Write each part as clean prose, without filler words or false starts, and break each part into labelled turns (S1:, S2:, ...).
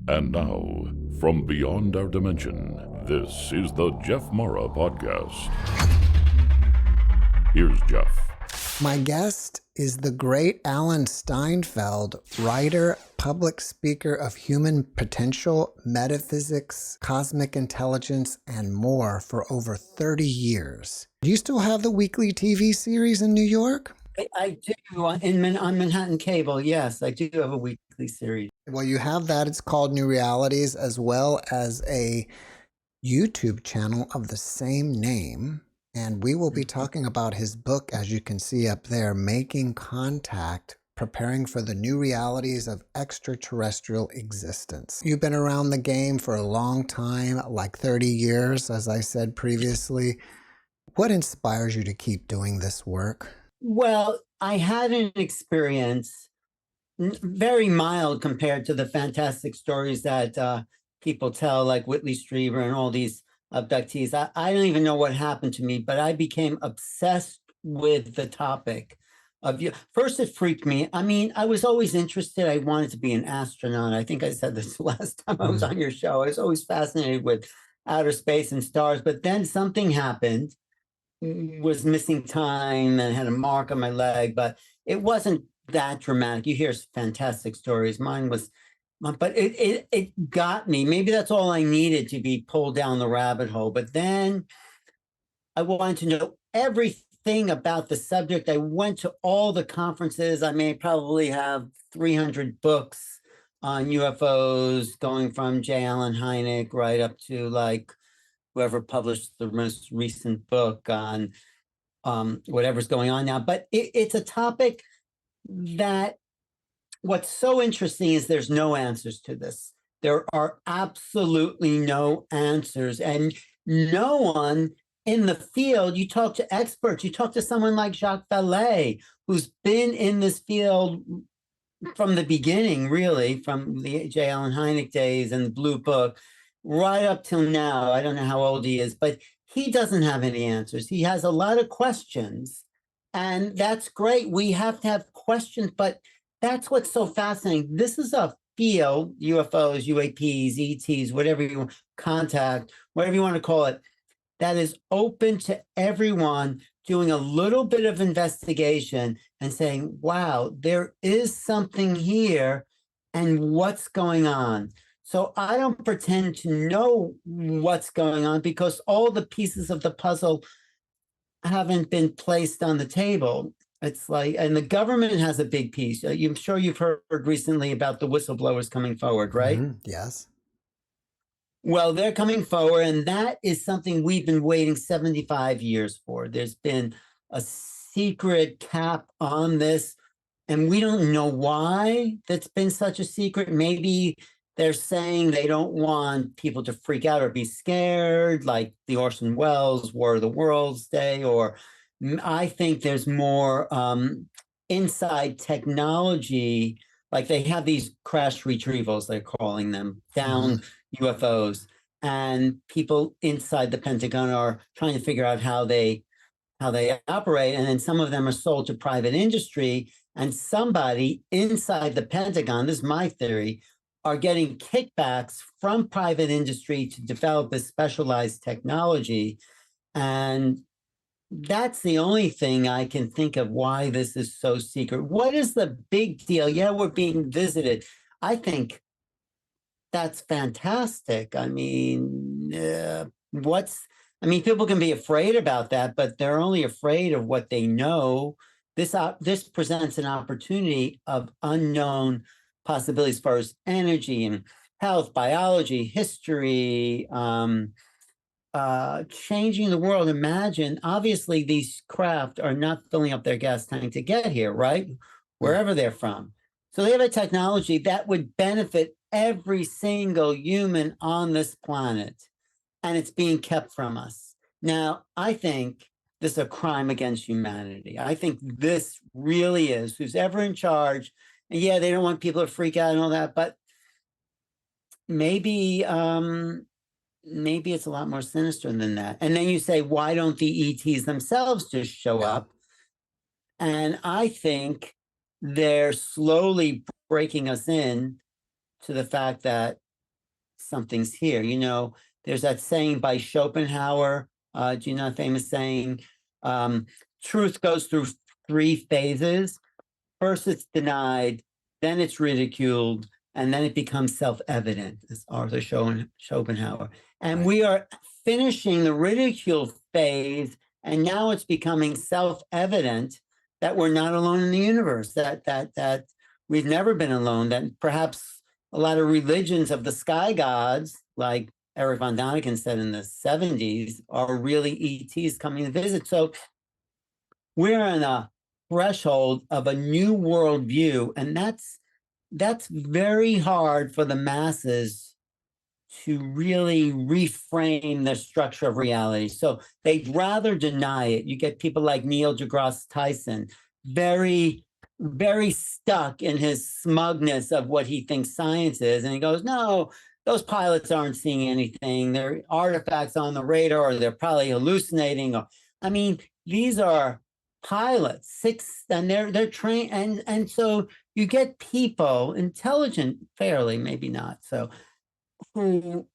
S1: And now, from beyond our dimension, this is the JeffMara podcast. Here's Jeff.
S2: My guest is the great Alan Steinfeld, writer, public speaker of human potential, metaphysics, cosmic intelligence, and more for over 30 years. Do you still have the weekly TV series in New York?
S3: I do. On Manhattan Cable, yes, I do have a weekly series.
S2: Well, you have that. It's called New Realities, as well as a YouTube channel of the same name. And we will be talking about his book, as you can see up there, Making Contact, Preparing for the New Realities of Extraterrestrial Existence. You've been around the game for a long time, like 30 years, as I said previously. What inspires you to keep doing this work?
S3: Well, I had an experience, very mild compared to the fantastic stories that people tell, like Whitley Strieber and all these abductees. I don't even know what happened to me, but I became obsessed with the topic of you. First, it freaked me. I mean, I was always interested. I wanted to be an astronaut. I think I said this last time I was on your show. I was always fascinated with outer space and stars, but then something happened. Was missing time and had a mark on my leg, but it wasn't that dramatic. You hear fantastic stories. Mine was, but it got me. Maybe that's all I needed to be pulled down the rabbit hole. But then I wanted to know everything about the subject. I went to all the conferences. I may probably have 300 books on UFOs, going from J. Allen Hynek right up to like whoever published the most recent book on whatever's going on now. But it's a topic that what's so interesting is there's no answers to this. There are absolutely no answers. And no one in the field, you talk to experts, you talk to someone like Jacques Vallée, who's been in this field from the beginning, really, from the J. Allen Hynek days and the Blue Book, right up till now. I don't know how old he is, but he doesn't have any answers. He has a lot of questions, and that's great. We have to have questions, but that's what's so fascinating. This is a field, UFOs, UAPs, ETs, whatever you want, contact, whatever you want to call it, that is open to everyone doing a little bit of investigation and saying, wow, there is something here, and what's going on? So I don't pretend to know what's going on because all the pieces of the puzzle haven't been placed on the table. It's like, and the government has a big piece. I'm sure you've heard recently about the whistleblowers coming forward, right?
S2: Mm-hmm. Yes.
S3: Well, they're coming forward, and that is something we've been waiting 75 years for. There's been a secret cap on this, and we don't know why that's been such a secret. Maybe they're saying they don't want people to freak out or be scared, like the Orson Welles War of the Worlds day, or I think there's more inside technology, like they have these crash retrievals, they're calling them, down UFOs, and people inside the Pentagon are trying to figure out how they operate, and then some of them are sold to private industry, and somebody inside the Pentagon, this is my theory, are getting kickbacks from private industry to develop this specialized technology. And that's the only thing I can think of why this is so secret. What is the big deal? Yeah, we're being visited. I think that's fantastic. I mean, people can be afraid about that, but they're only afraid of what they know. This presents an opportunity of unknown possibilities as far as energy and health, biology, history, changing the world. Imagine, obviously, these craft are not filling up their gas tank to get here, right? Wherever they're from. So they have a technology that would benefit every single human on this planet, and it's being kept from us. Now, I think this is a crime against humanity. I think this really is, who's ever in charge. And yeah, they don't want people to freak out and all that, but maybe it's a lot more sinister than that. And then you say, why don't the ETs themselves just show up? And I think they're slowly breaking us in to the fact that something's here. You know, there's that saying by Schopenhauer, do you know that famous saying, truth goes through 3 phases. First it's denied, then it's ridiculed, and then it becomes self-evident, as Arthur Schopenhauer. And we are finishing the ridicule phase, and now it's becoming self-evident that we're not alone in the universe, that we've never been alone, that perhaps a lot of religions of the sky gods, like Eric von Daniken said in the 70s, are really ETs coming to visit. So we're on a threshold of a new worldview, and that's very hard for the masses to really reframe the structure of reality. So they'd rather deny it. You get people like Neil deGrasse Tyson, very, very stuck in his smugness of what he thinks science is. And he goes, no, those pilots aren't seeing anything. They're artifacts on the radar, or they're probably hallucinating. Or, I mean, these are pilots, and they're trained, and so you get people, intelligent, fairly, maybe not so, who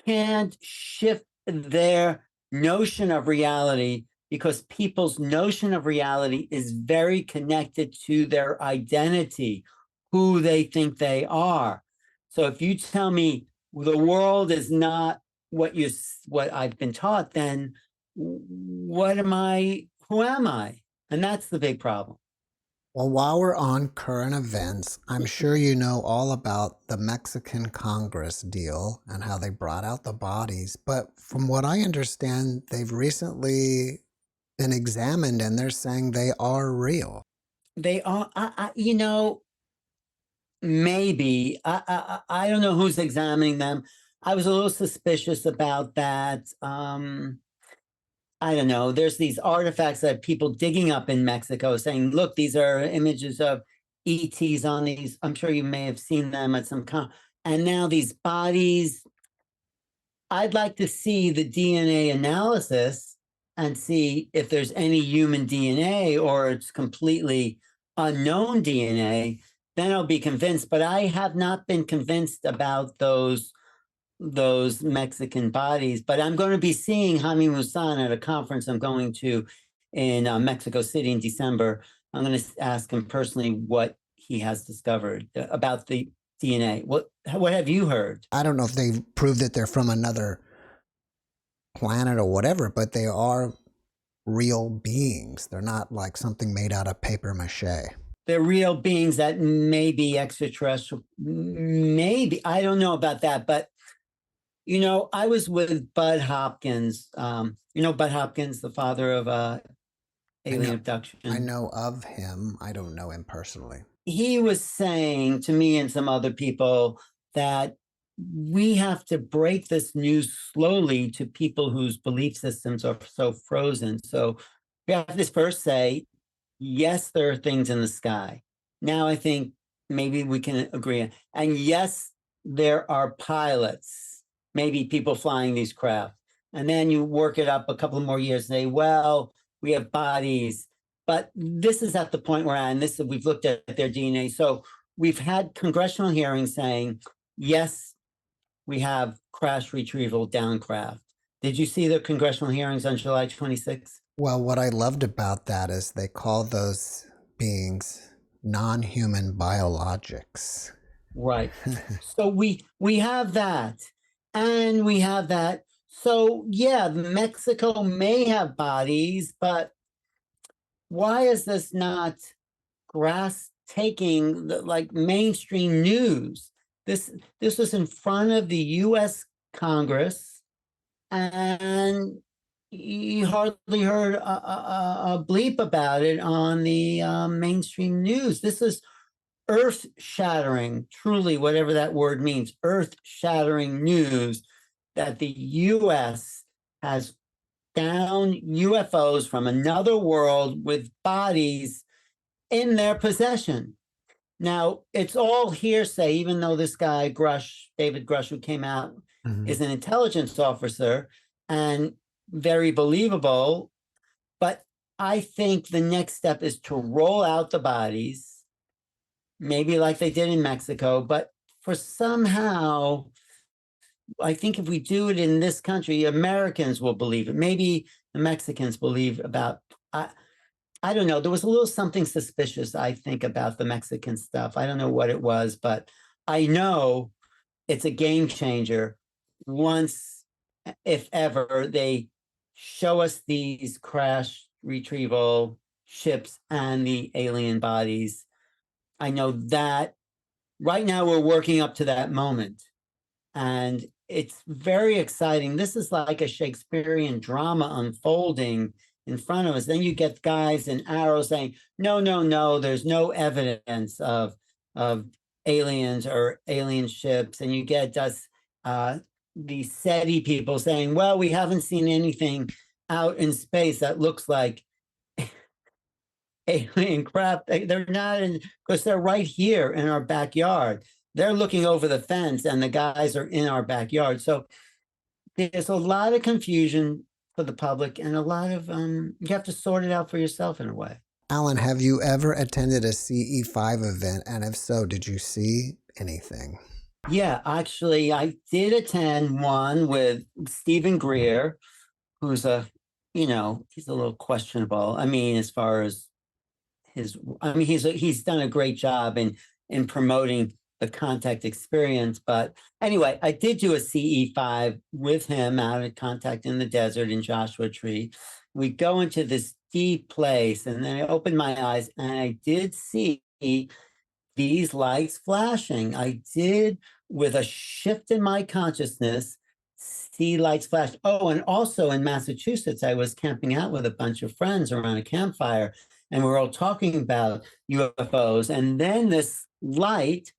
S3: can't shift their notion of reality, because people's notion of reality is very connected to their identity, who they think they are. So if you tell me the world is not what I've been taught, then what am I? Who am I? And that's the big problem.
S2: Well, while we're on current events, I'm sure you know all about the Mexican Congress deal and how they brought out the bodies. But from what I understand, they've recently been examined and they're saying they are real.
S3: They are, you know, maybe. I don't know who's examining them. I was a little suspicious about that. I don't know. There's these artifacts that people digging up in Mexico saying, look, these are images of ETs on these. I'm sure you may have seen them at some con. And now these bodies, I'd like to see the DNA analysis and see if there's any human DNA or it's completely unknown DNA. Then I'll be convinced. But I have not been convinced about those Mexican bodies. But I'm going to be seeing Jaime Maussan at a conference I'm going to in Mexico City in December. I'm going to ask him personally what he has discovered about the DNA. What have you heard?
S2: I don't know if they've proved that they're from another planet or whatever, but they are real beings. They're not like something made out of paper mache.
S3: They're real beings that may be extraterrestrial. Maybe. I don't know about that, but you know, I was with Bud Hopkins. You know Bud Hopkins, the father of alien abduction.
S2: I know of him. I don't know him personally.
S3: He was saying to me and some other people that we have to break this news slowly to people whose belief systems are so frozen. So we have to first say, yes, there are things in the sky. Now I think maybe we can agree. And yes, there are pilots. Maybe people flying these craft. And then you work it up a couple of more years and say, well, we have bodies. But this is at the point where, and this we've looked at their DNA. So we've had congressional hearings saying, yes, we have crash retrieval downcraft. Did you see the congressional hearings on July 26th?
S2: Well, what I loved about that is they call those beings non-human biologics.
S3: Right. So we have that. And we have that. So, yeah, Mexico may have bodies, but why is this not taking like mainstream news? This was in front of the U.S. Congress, and you hardly heard a bleep about it on the mainstream news. This is earth-shattering, truly, whatever that word means, earth-shattering news that the U.S. has found UFOs from another world with bodies in their possession. Now, it's all hearsay, even though this guy, David Grush, who came out, is an intelligence officer and very believable. But I think the next step is to roll out the bodies, maybe like they did in Mexico, but for somehow I think if we do it in this country, Americans will believe it. Maybe the Mexicans believe about. I don't know. There was a little something suspicious, I think, about the Mexican stuff. I don't know what it was, but I know it's a game changer once, if ever, they show us these crash retrieval ships and the alien bodies. I know that right now we're working up to that moment. And it's very exciting. This is like a Shakespearean drama unfolding in front of us. Then you get guys in arrows saying, no, no, no, there's no evidence of aliens or alien ships. And you get us the SETI people saying, well, we haven't seen anything out in space that looks like alien craft. They're not in, because they're right here in our backyard. They're looking over the fence and the guys are in our backyard. So there's a lot of confusion for the public and a lot of, you have to sort it out for yourself in a way.
S2: Alan, have you ever attended a CE5 event? And if so, did you see anything?
S3: Yeah, actually, I did attend one with Stephen Greer, who's he's a little questionable. I mean, as far as he's done a great job in promoting the contact experience. But anyway, I did do a CE5 with him out at Contact in the Desert in Joshua Tree. We go into this deep place, and then I opened my eyes and I did see these lights flashing. I did, with a shift in my consciousness, see lights flash. Oh, and also in Massachusetts, I was camping out with a bunch of friends around a campfire, and we're all talking about UFOs. And then this light,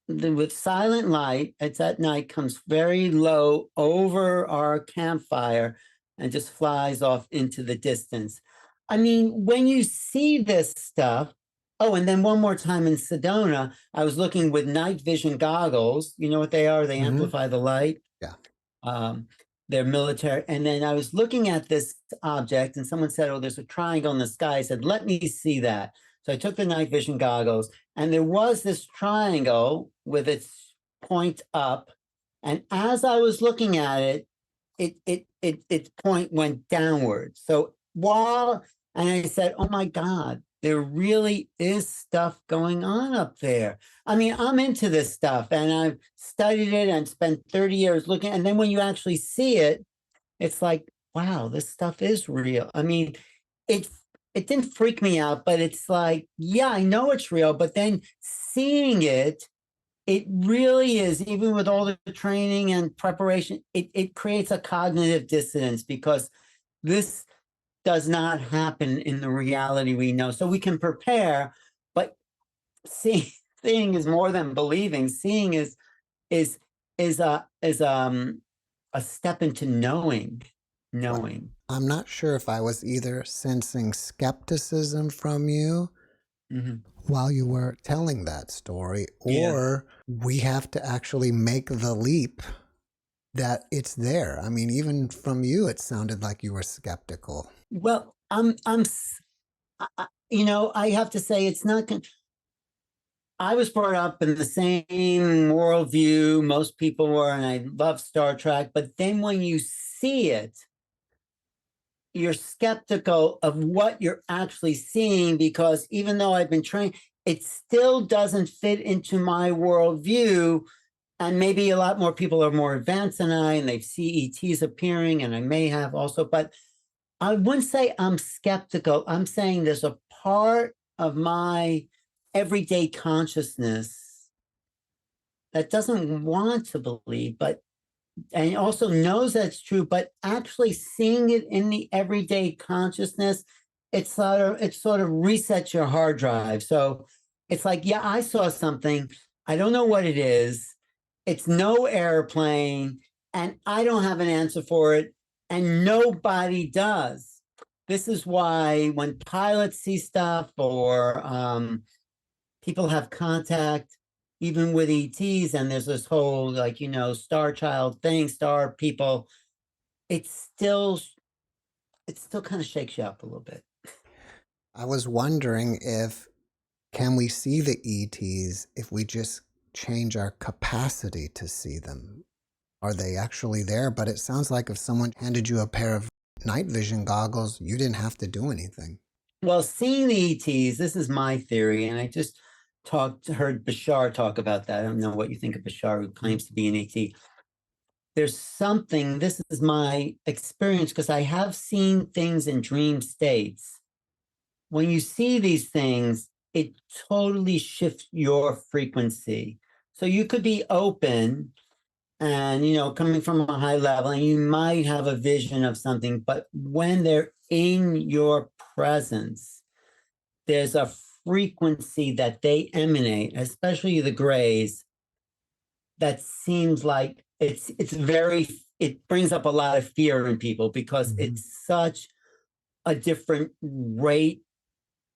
S3: with silent light, it's at night, comes very low over our campfire and just flies off into the distance. I mean, when you see this stuff, oh, and then one more time in Sedona, I was looking with night vision goggles. You know what they are? They amplify the light.
S2: Yeah.
S3: They're military. And then I was looking at this object and someone said, oh, there's a triangle in the sky. I said, let me see that. So I took the night vision goggles and there was this triangle with its point up. And as I was looking at it, its point went downward. So and I said, oh my God, there really is stuff going on up there. I mean, I'm into this stuff and I've studied it and spent 30 years looking. And then when you actually see it, it's like, wow, this stuff is real. I mean, it didn't freak me out, but it's like, yeah, I know it's real. But then seeing it, it really is, even with all the training and preparation, it creates a cognitive dissonance because this does not happen in the reality we know. So we can prepare, but seeing is more than believing. Seeing is a step into knowing.
S2: I'm not sure if I was either sensing skepticism from you while you were telling that story, or we have to actually make the leap that it's there. I mean, even from you, it sounded like you were skeptical.
S3: Well, I have to say it's not. I was brought up in the same worldview most people were, and I love Star Trek. But then when you see it, you're skeptical of what you're actually seeing because even though I've been trained, it still doesn't fit into my worldview. And maybe a lot more people are more advanced than I, and they've seen ETs appearing, and I may have also, but I wouldn't say I'm skeptical. I'm saying there's a part of my everyday consciousness that doesn't want to believe, and also knows that's true, but actually seeing it in the everyday consciousness, it sort of resets your hard drive. So it's like, yeah, I saw something. I don't know what it is. It's no airplane, and I don't have an answer for it, and nobody does. This is why when pilots see stuff or people have contact, even with ETs, and there's this whole, star child thing, star people, it still kind of shakes you up a little bit.
S2: I was wondering can we see the ETs if we just change our capacity to see them? are they actually there? But it sounds like if someone handed you a pair of night vision goggles, you didn't have to do anything.
S3: Well, seeing the ETs, this is my theory, and I just heard Bashar talk about that. I don't know what you think of Bashar, who claims to be an ET. There's something, this is my experience, because I have seen things in dream states. When you see these things, it totally shifts your frequency. So you could be open and, coming from a high level, and you might have a vision of something, but when they're in your presence, there's a frequency that they emanate, especially the grays, that seems like it brings up a lot of fear in people, because it's such a different rate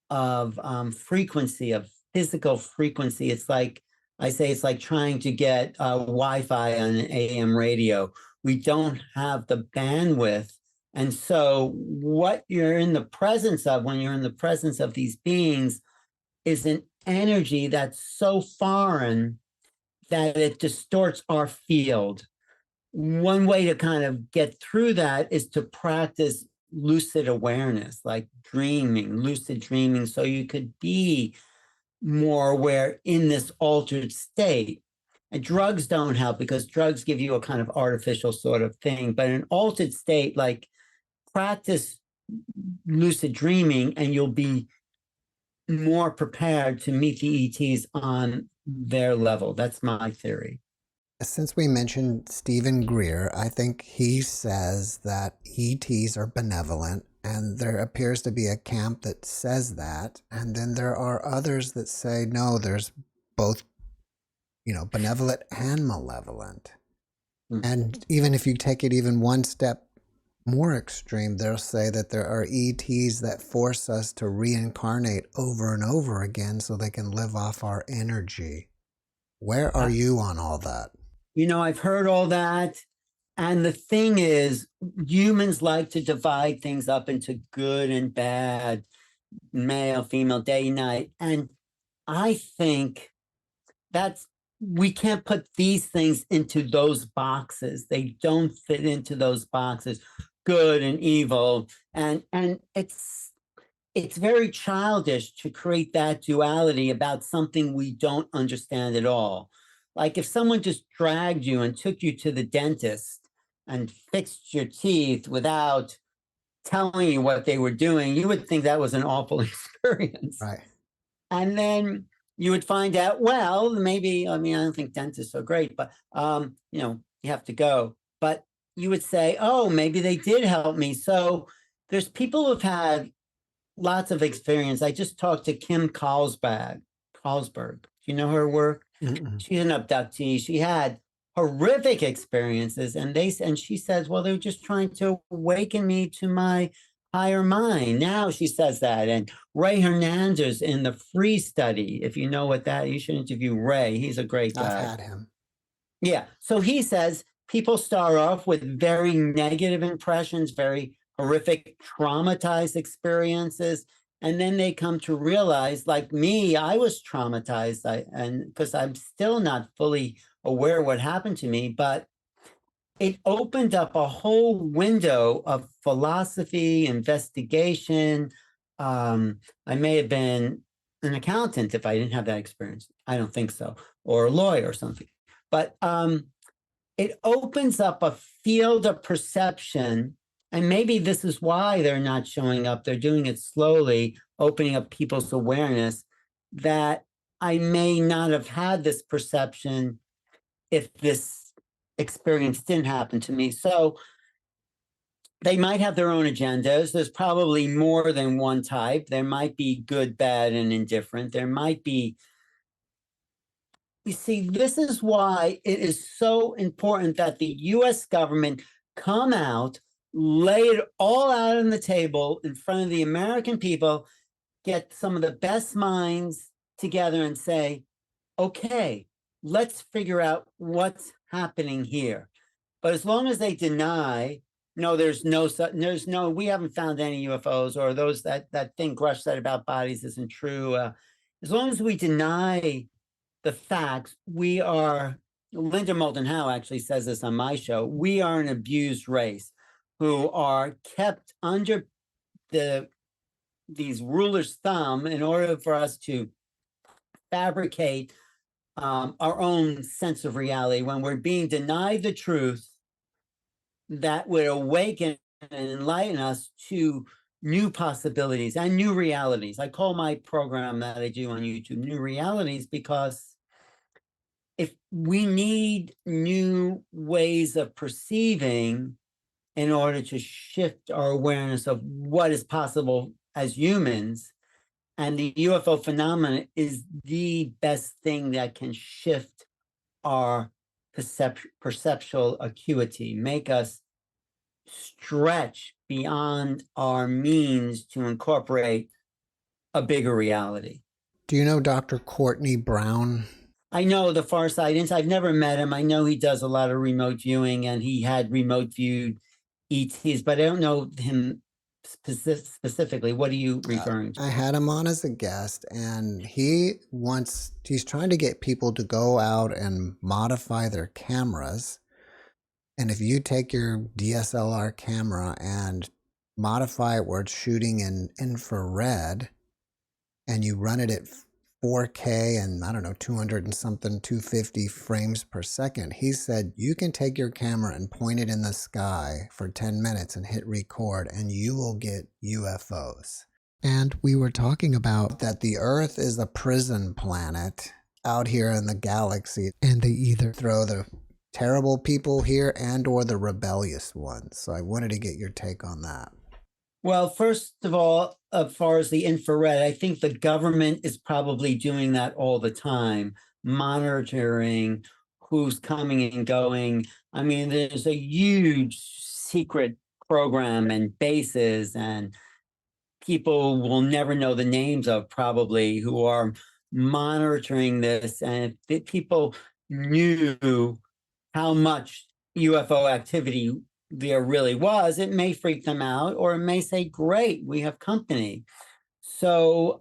S3: of frequency, of physical frequency. It's like, I say, it's like trying to get Wi-Fi on an AM radio. We don't have the bandwidth. And so what you're in the presence of when you're in the presence of these beings is an energy that's so foreign that it distorts our field. One way to kind of get through that is to practice lucid awareness, like dreaming, lucid dreaming, so you could be more aware in this altered state. And drugs don't help, because drugs give you a kind of artificial sort of thing. But an altered state, like, practice lucid dreaming, and you'll be more prepared to meet the ETs on their level. That's my theory.
S2: Since we mentioned Stephen Greer, I think he says that ETs are benevolent, and there appears to be a camp that says that. And then there are others that say, no, there's both, benevolent and malevolent. Mm-hmm. And even if you take it even one step more extreme, they'll say that there are ETs that force us to reincarnate over and over again so they can live off our energy. Where are you on all that?
S3: I've heard all that. And the thing is, humans like to divide things up into good and bad, male, female, day, night. And I think we can't put these things into those boxes. They don't fit into those boxes, good and evil. And it's very childish to create that duality about something we don't understand at all. Like if someone just dragged you and took you to the dentist and fixed your teeth without telling you what they were doing, you would think that was an awful experience.
S2: Right.
S3: And then you would find out, well, maybe, I don't think dentists are great, but, you have to go. But you would say, oh, maybe they did help me. So there's people who've had lots of experience. I just talked to Kim Carlsberg. Do you know her work? Mm-mm. She's an abductee. She had horrific experiences, and she says, well, they were just trying to awaken me to my higher mind. Now she says that. And Ray Hernandez in the Free Study, if you know what that, you should interview Ray. He's a great guy.
S2: I've had him.
S3: Yeah. So he says people start off with very negative impressions, very horrific, traumatized experiences. And then they come to realize, like me, I was traumatized, and because I'm still not fully aware what happened to me, but it opened up a whole window of philosophy, investigation. I may have been an accountant if I didn't have that experience. I don't think so, or a lawyer or something. But it opens up a field of perception. And maybe this is why they're not showing up. They're doing it slowly, opening up people's awareness, that I may not have had this perception if this experience didn't happen to me. So they might have their own agendas. There's probably more than one type. There might be good, bad, and indifferent. There might be. You see, this is why it is so important that the U.S. government come out, lay it all out on the table in front of the American people, get some of the best minds together and say, okay, let's figure out what's happening here. But as long as they deny, no, we haven't found any UFOs, or that thing Grush said about bodies isn't true. As long as we deny the facts, we are Linda Moulton Howe actually says this on my show. We are an abused race who are kept under these rulers' thumb in order for us to fabricate our own sense of reality when we're being denied the truth that would awaken and enlighten us to new possibilities and new realities. I call my program that I do on YouTube New Realities, because if we need new ways of perceiving in order to shift our awareness of what is possible as humans, and the UFO phenomenon is the best thing that can shift our perceptual acuity, make us stretch beyond our means to incorporate a bigger reality.
S2: Do you know Dr. Courtney Brown?
S3: I know the Farsightings. I've never met him. I know he does a lot of remote viewing, and he had remote viewed ETs, but I don't know him specifically. What are you referring to?
S2: I had him on as a guest, and he's trying to get people to go out and modify their cameras. And if you take your DSLR camera and modify it where it's shooting in infrared, and you run it at 4K and 200 and something, 250 frames per second, he said you can take your camera and point it in the sky for 10 minutes and hit record, and you will get UFOs. And we were talking about that the Earth is a prison planet out here in the galaxy, and they either throw the terrible people here and or the rebellious ones. So I wanted to get your take on that.
S3: Well, first of all, as far as the infrared, I think the government is probably doing that all the time, monitoring who's coming and going. I mean, there's a huge secret program and bases, and people will never know the names of, probably, who are monitoring this. And if people knew how much UFO activity there really was, it may freak them out, or it may say, great, we have company. So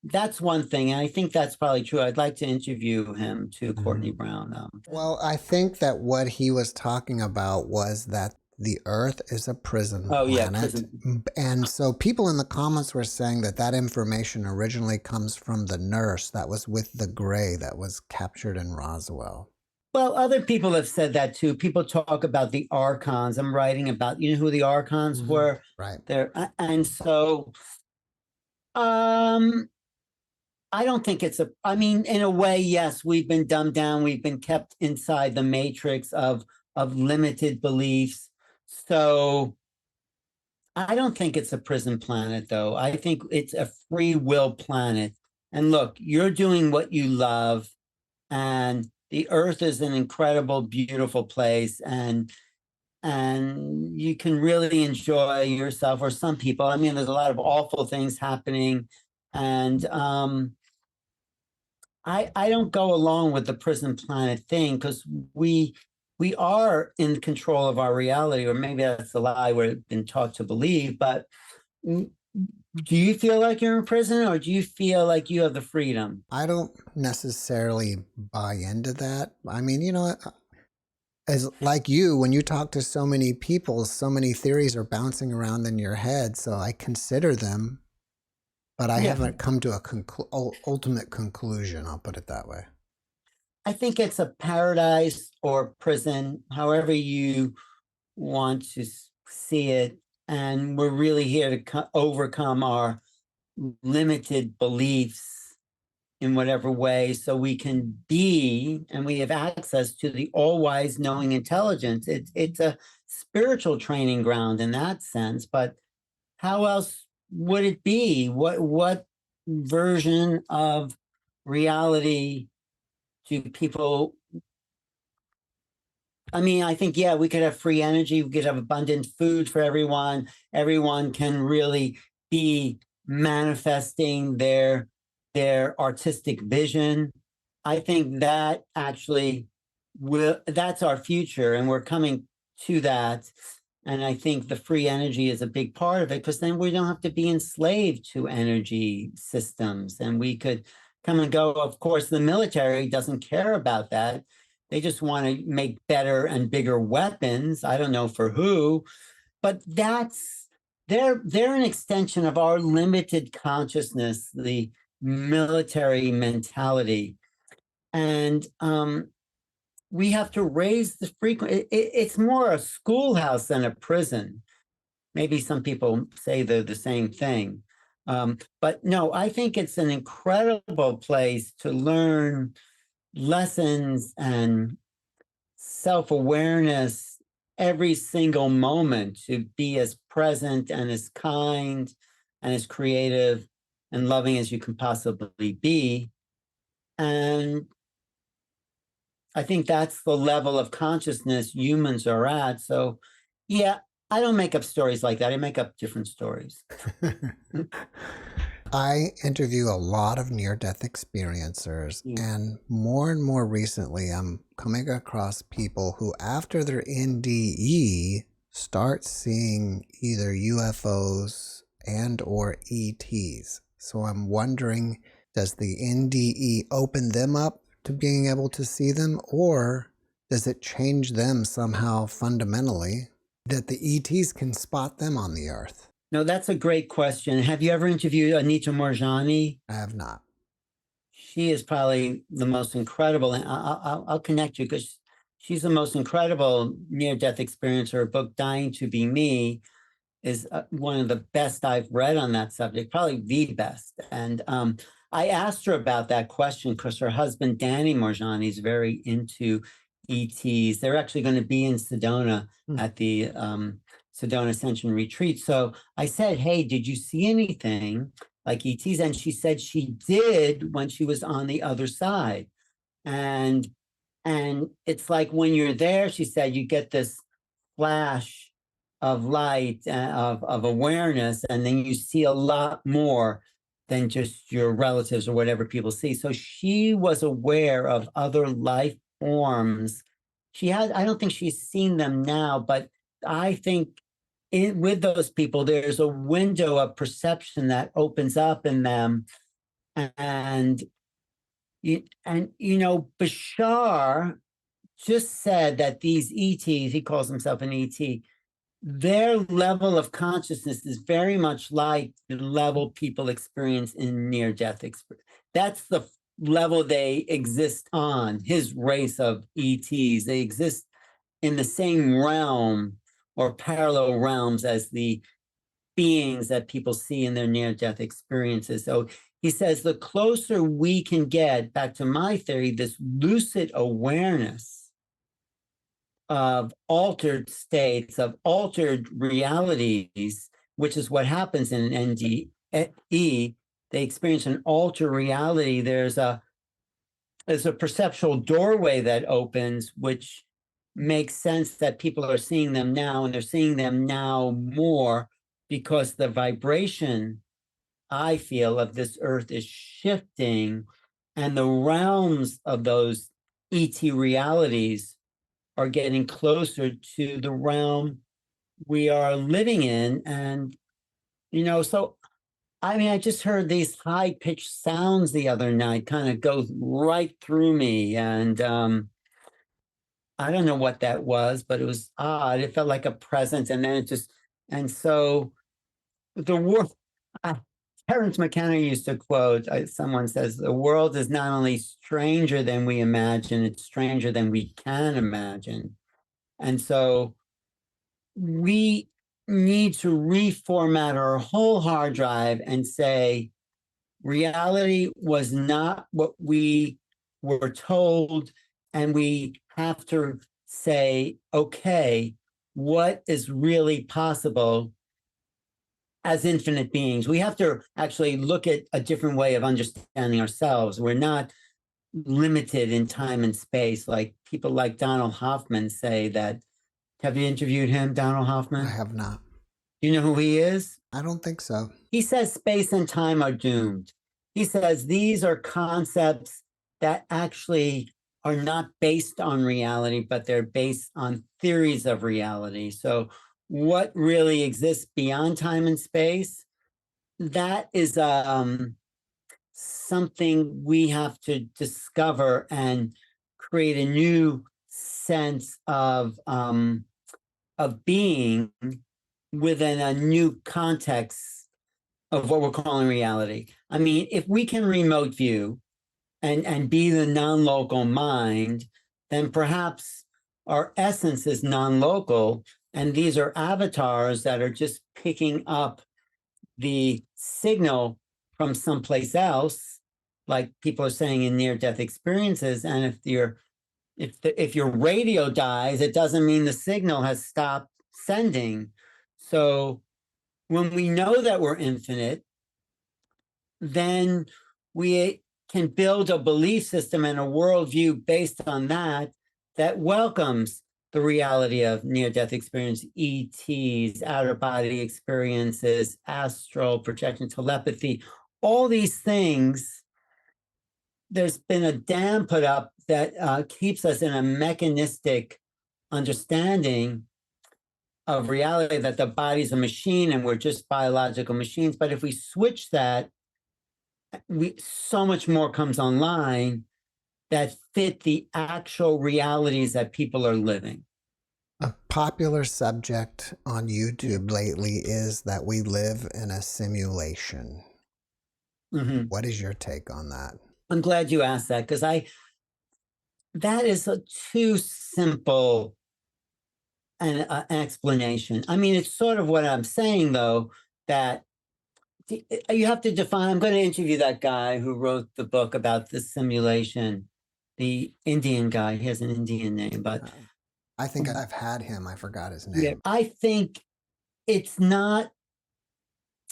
S3: that's one thing. And I think that's probably true. I'd like to interview him too, Courtney Brown.
S2: Well, I think that what he was talking about was that the Earth is a prison planet.
S3: Yeah, prison.
S2: And so people in the comments were saying that information originally comes from the nurse that was with the gray that was captured in Roswell.
S3: Well, other people have said that too. People talk about the archons. I'm writing about, who the archons were?
S2: Right.
S3: There. And so I don't think it's in a way, yes, we've been dumbed down. We've been kept inside the matrix of limited beliefs. So I don't think it's a prison planet, though. I think it's a free will planet. And look, you're doing what you love, and the Earth is an incredible, beautiful place, and you can really enjoy yourself, or some people. I mean, there's a lot of awful things happening, and I don't go along with the prison planet thing, because we are in control of our reality, or maybe that's the lie we've been taught to believe. But do you feel like you're in prison, or do you feel like you have the freedom?
S2: I don't necessarily buy into that. I mean, as like you, when you talk to so many people, so many theories are bouncing around in your head. So I consider them, but I haven't come to a ultimate conclusion. I'll put it that way.
S3: I think it's a paradise or prison, however you want to see it. And we're really here to overcome our limited beliefs in whatever way, so we can be, and we have access to the all-wise knowing intelligence. It's a spiritual training ground in that sense, but how else would it be? What version of reality do people... I think, we could have free energy. We could have abundant food for everyone. Everyone can really be manifesting their artistic vision. I think that actually that's our future, and we're coming to that. And I think the free energy is a big part of it, because then we don't have to be enslaved to energy systems, and we could come and go. Of course, the military doesn't care about that. They just want to make better and bigger weapons. I don't know for who, but they're an extension of our limited consciousness, the military mentality. And we have to raise the frequency. It's more a schoolhouse than a prison. Maybe some people say they're the same thing. But no, I think it's an incredible place to learn lessons and self-awareness every single moment, to be as present and as kind and as creative and loving as you can possibly be. And I think that's the level of consciousness humans are at. So, yeah, I don't make up stories like that. I make up different stories.
S2: I interview a lot of near-death experiencers, and more recently, I'm coming across people who, after their NDE, start seeing either UFOs and or ETs. So I'm wondering, does the NDE open them up to being able to see them, or does it change them somehow fundamentally that the ETs can spot them on the Earth?
S3: No, that's a great question. Have you ever interviewed Anita Moorjani?
S2: I have not.
S3: She is probably the most incredible, and I'll connect you because she's the most incredible near-death experiencer. Her book, Dying to Be Me, is one of the best I've read on that subject, probably the best. And I asked her about that question because her husband, Danny Moorjani, is very into ETs. They're actually going to be in Sedona at the Sedona Ascension Retreat. So I said, hey, did you see anything like ETs? And she said she did when she was on the other side. And it's like when you're there, she said, you get this flash of light, of awareness, and then you see a lot more than just your relatives or whatever people see. So she was aware of other life forms. I don't think she's seen them now, but I think with those people, there's a window of perception that opens up in them. And Bashar just said that these ETs, he calls himself an ET, their level of consciousness is very much like the level people experience in near-death experience. That's the level they exist on, his race of ETs. They exist in the same realm or parallel realms as the beings that people see in their near-death experiences. So he says the closer we can get, back to my theory, this lucid awareness of altered states, of altered realities, which is what happens in NDE. They experience an altered reality. There's a perceptual doorway that opens, which makes sense that people are seeing them now, and they're seeing them now more because the vibration, I feel, of this earth is shifting, and the realms of those ET realities are getting closer to the realm we are living in. And, so, I just heard these high-pitched sounds the other night kind of go right through me. And I don't know what that was, but it was odd. It felt like a presence. And then and so the world, Terence McKenna used to quote, someone says, the world is not only stranger than we imagine, it's stranger than we can imagine. And so we need to reformat our whole hard drive and say, reality was not what we were told. And we have to say, okay, what is really possible as infinite beings? We have to actually look at a different way of understanding ourselves. We're not limited in time and space, like people like Donald Hoffman say that. Have you interviewed him, Donald Hoffman?
S2: I have not.
S3: Do you know who he is?
S2: I don't think so.
S3: He says space and time are doomed. He says these are concepts that actually are not based on reality, but they're based on theories of reality. So what really exists beyond time and space, that is something we have to discover and create a new sense of being within a new context of what we're calling reality. I mean, if we can remote view and be the non-local mind, then perhaps our essence is non-local, and these are avatars that are just picking up the signal from someplace else, like people are saying in near-death experiences. And if your radio dies, it doesn't mean the signal has stopped sending. So when we know that we're infinite, then we can build a belief system and a worldview based on that welcomes the reality of near-death experience, ETs, out-of-body experiences, astral projection, telepathy, all these things. There's been a dam put up that keeps us in a mechanistic understanding of reality, that the body's a machine and we're just biological machines. But if we switch that, so much more comes online that fit the actual realities that people are living.
S2: A popular subject on YouTube lately is that we live in a simulation.
S3: Mm-hmm.
S2: What is your take on that?
S3: I'm glad you asked that, because that is a too simple an explanation. I mean, it's sort of what I'm saying, though, that you have to define. I'm going to interview that guy who wrote the book about the simulation, the Indian guy. He has an Indian name, but
S2: I think I've had him. I forgot his name.
S3: yeah, I think it's not.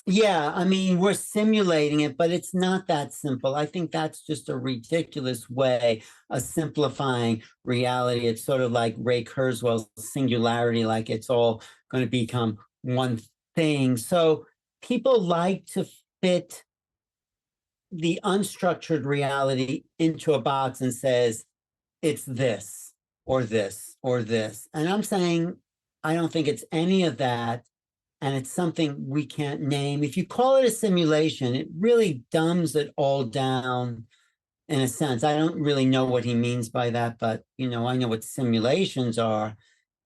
S3: Yeah, I mean, we're simulating it, but it's not that simple. I think that's just a ridiculous way of simplifying reality. It's sort of like Ray Kurzweil's singularity, like it's all going to become one thing. So people like to fit the unstructured reality into a box and says, it's this or this or this. And I'm saying, I don't think it's any of that. And it's something we can't name. If you call it a simulation, it really dumbs it all down in a sense. I don't really know what he means by that, but I know what simulations are.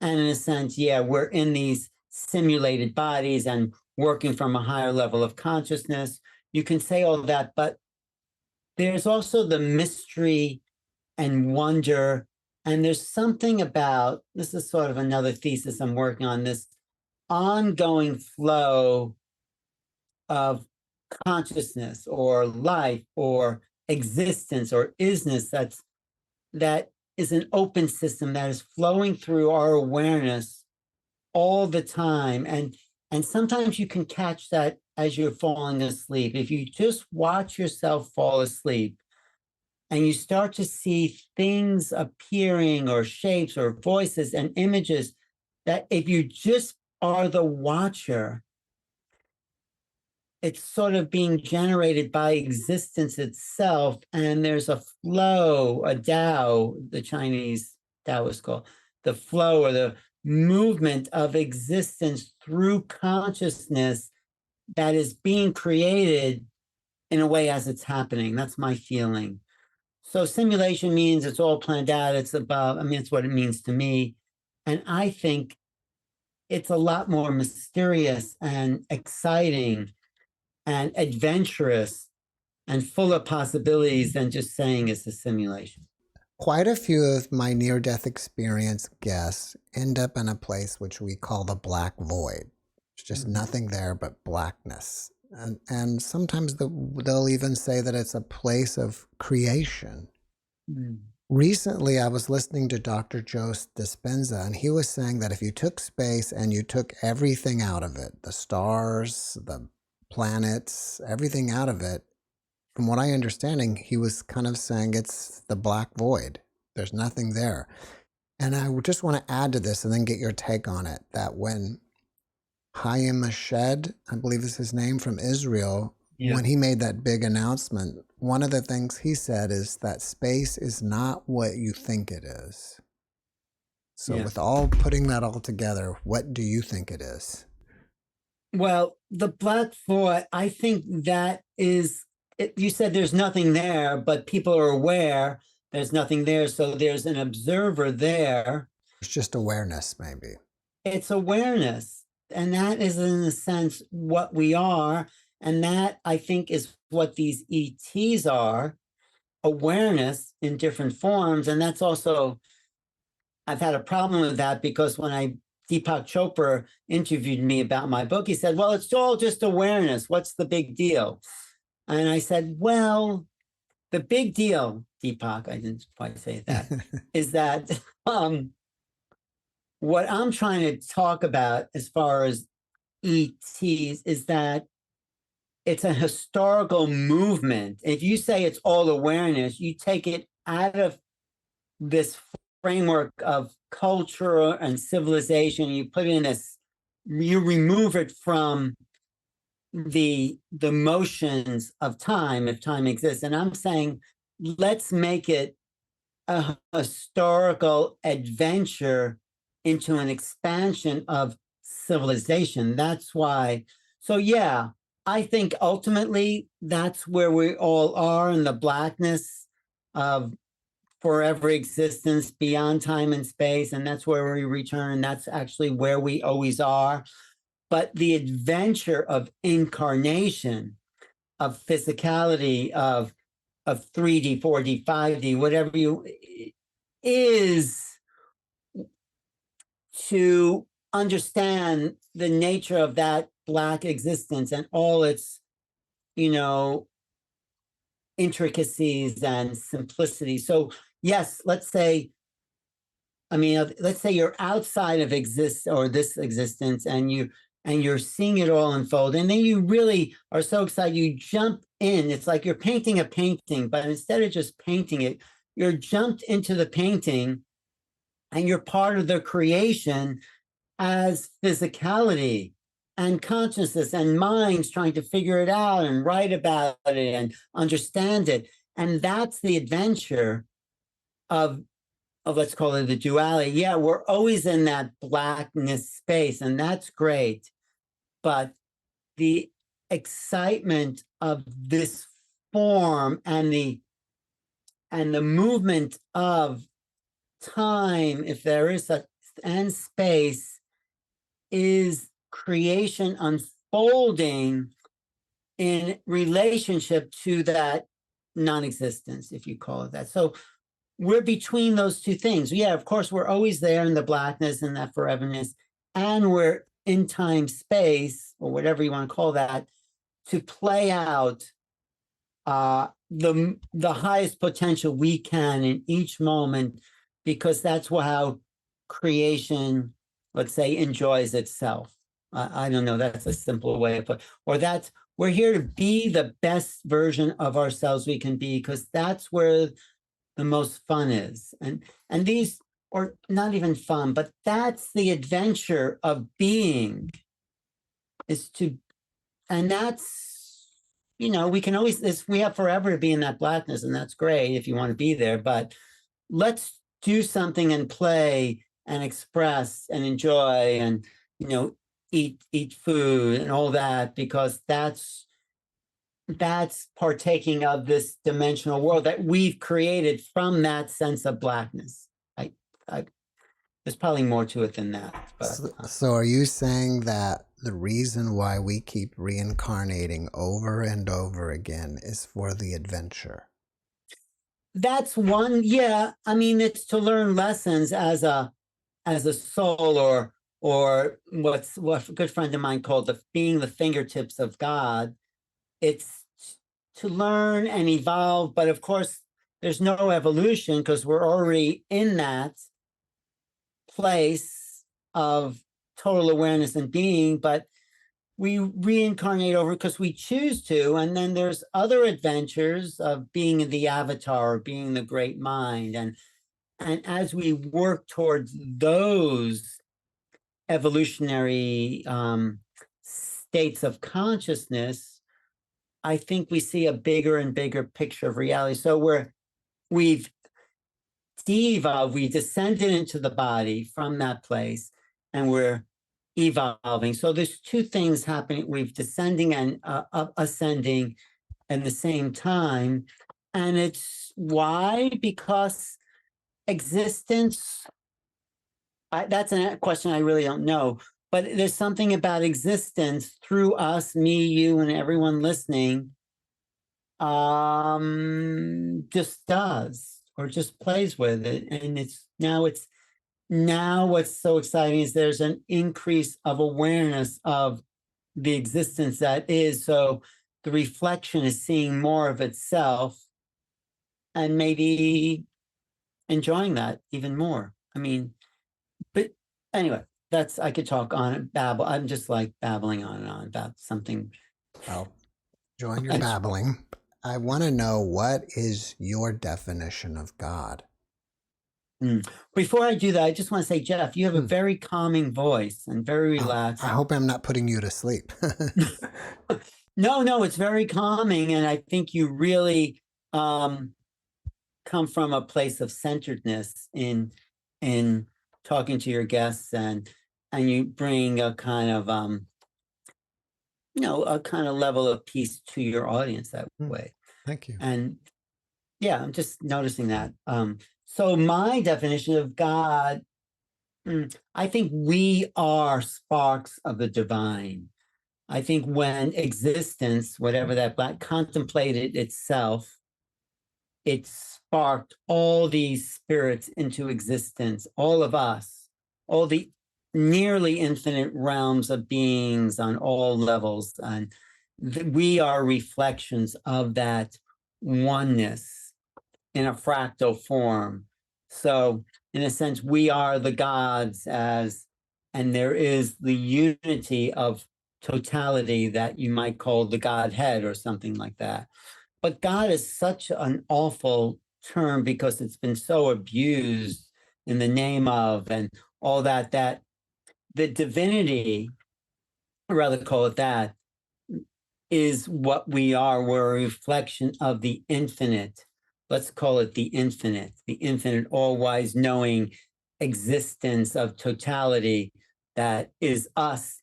S3: And in a sense, yeah, we're in these simulated bodies and working from a higher level of consciousness. You can say all that, but there's also the mystery and wonder. And there's something about, this is sort of another thesis I'm working on, this ongoing flow of consciousness or life or existence or isness that is an open system that is flowing through our awareness all the time. And sometimes you can catch that as you're falling asleep. If you just watch yourself fall asleep and you start to see things appearing or shapes or voices and images, that if you just are the watcher, it's sort of being generated by existence itself. And there's a flow, a Tao, the Chinese Taoist call, the flow or the movement of existence through consciousness that is being created in a way as it's happening. That's my feeling. So simulation means it's all planned out. It's what it means to me. And I think it's a lot more mysterious and exciting and adventurous and full of possibilities than just saying it's a simulation.
S2: Quite a few of my near-death experience guests end up in a place which we call the black void. There's just nothing there but blackness. And sometimes they'll even say that it's a place of creation. Recently, I was listening to Dr. Joe Dispenza, and he was saying that if you took space and you took everything out of it, the stars, the planets, everything out of it, from what I understanding, he was kind of saying it's the black void. There's nothing there. And I just want to add to this and then get your take on it, that when Hayim Mashed, I believe is his name, from Israel, when he made that big announcement, one of the things he said is that space is not what you think it is. So with putting that all together, what do you think it is?
S3: Well, the black void, I think that is, you said there's nothing there, but people are aware there's nothing there. So there's an observer there.
S2: It's just awareness, maybe.
S3: It's awareness. And that is, in a sense, what we are. And that, I think, is what these ETs are, awareness in different forms. And that's also, I've had a problem with that, because when Deepak Chopra interviewed me about my book, he said, well, it's all just awareness. What's the big deal? And I said, well, the big deal, Deepak, I didn't quite say that, is that what I'm trying to talk about as far as ETs is that it's a historical movement. If you say it's all awareness, you take it out of this framework of culture and civilization, you put in this, you remove it from the motions of time, if time exists. And I'm saying, let's make it a historical adventure into an expansion of civilization. That's why. So yeah, I think ultimately that's where we all are, in the blackness of forever existence beyond time and space. And that's where we return. That's actually where we always are. But the adventure of incarnation, of physicality, of 3D, 4D, 5D, whatever is to understand the nature of that black existence and all its, intricacies and simplicity. So yes, let's say you're outside of this existence, and you're seeing it all unfold, and then you really are so excited, you jump in. It's like you're painting a painting, but instead of just painting it, you're jumped into the painting, and you're part of the creation as physicality and consciousness and minds trying to figure it out and write about it and understand it. And that's the adventure of let's call it the duality. Yeah, we're always in that blackness space, and that's great. But the excitement of this form and the movement of time, if there is such, and space, is creation unfolding in relationship to that non-existence, if you call it that. So we're between those two things. Yeah, of course, we're always there in the blackness and that foreverness, and we're in time space, or whatever you want to call that, to play out the highest potential we can in each moment, because that's how creation, let's say, enjoys itself. I don't know, that's a simple way of put, or that's, we're here to be the best version of ourselves we can be, because that's where the most fun is. And these, or not even fun, but that's the adventure of being, is to, and that's, we can always, we have forever to be in that blackness, and that's great if you want to be there, but let's do something and play and express and enjoy and, eat food and all that, because that's partaking of this dimensional world that we've created from that sense of blackness. There's probably more to it than that. But
S2: so are you saying that the reason why we keep reincarnating over and over again is for the adventure?
S3: That's one. Yeah, I mean, it's to learn lessons as a soul, or what a good friend of mine called being the fingertips of God. It's to learn and evolve, but of course, there's no evolution, because we're already in that place of total awareness and being, but we reincarnate over because we choose to. And then there's other adventures of being the avatar, being the great mind. And as we work towards those evolutionary states of consciousness, I think we see a bigger and bigger picture of reality. So we've de-evolved, we descended into the body from that place, and we're evolving. So there's two things happening. We've descending and ascending at the same time. And it's why? Because existence, that's a question I really don't know. But there's something about existence through us, me, you, and everyone listening, just does, or just plays with it. And now what's so exciting is there's an increase of awareness of the existence that is. So the reflection is seeing more of itself and maybe enjoying that even more. I mean, but anyway, I could talk on it, babble. I'm just like babbling on and on about something.
S2: Well, join your babbling. I want to know, what is your definition of God?
S3: Before I do that, I just want to say, Jeff, you have a very calming voice and very relaxed.
S2: I hope I'm not putting you to sleep.
S3: No, it's very calming. And I think you really come from a place of centeredness in talking to your guests, and you bring a kind of a kind of level of peace to your audience that way.
S2: Thank you.
S3: And yeah, I'm just noticing that. So my definition of God, I think we are sparks of the divine. I think when existence, whatever that contemplated itself, it sparked all these spirits into existence, all of us, all the nearly infinite realms of beings on all levels. And we are reflections of that oneness in a fractal form. So in a sense, we are the gods, and there is the unity of totality that you might call the Godhead or something like that. But God is such an awful term because it's been so abused in the name of and all that the divinity, or rather call it that, is what we are. We're a reflection of the infinite. Let's call it the infinite, all-wise, knowing existence of totality that is us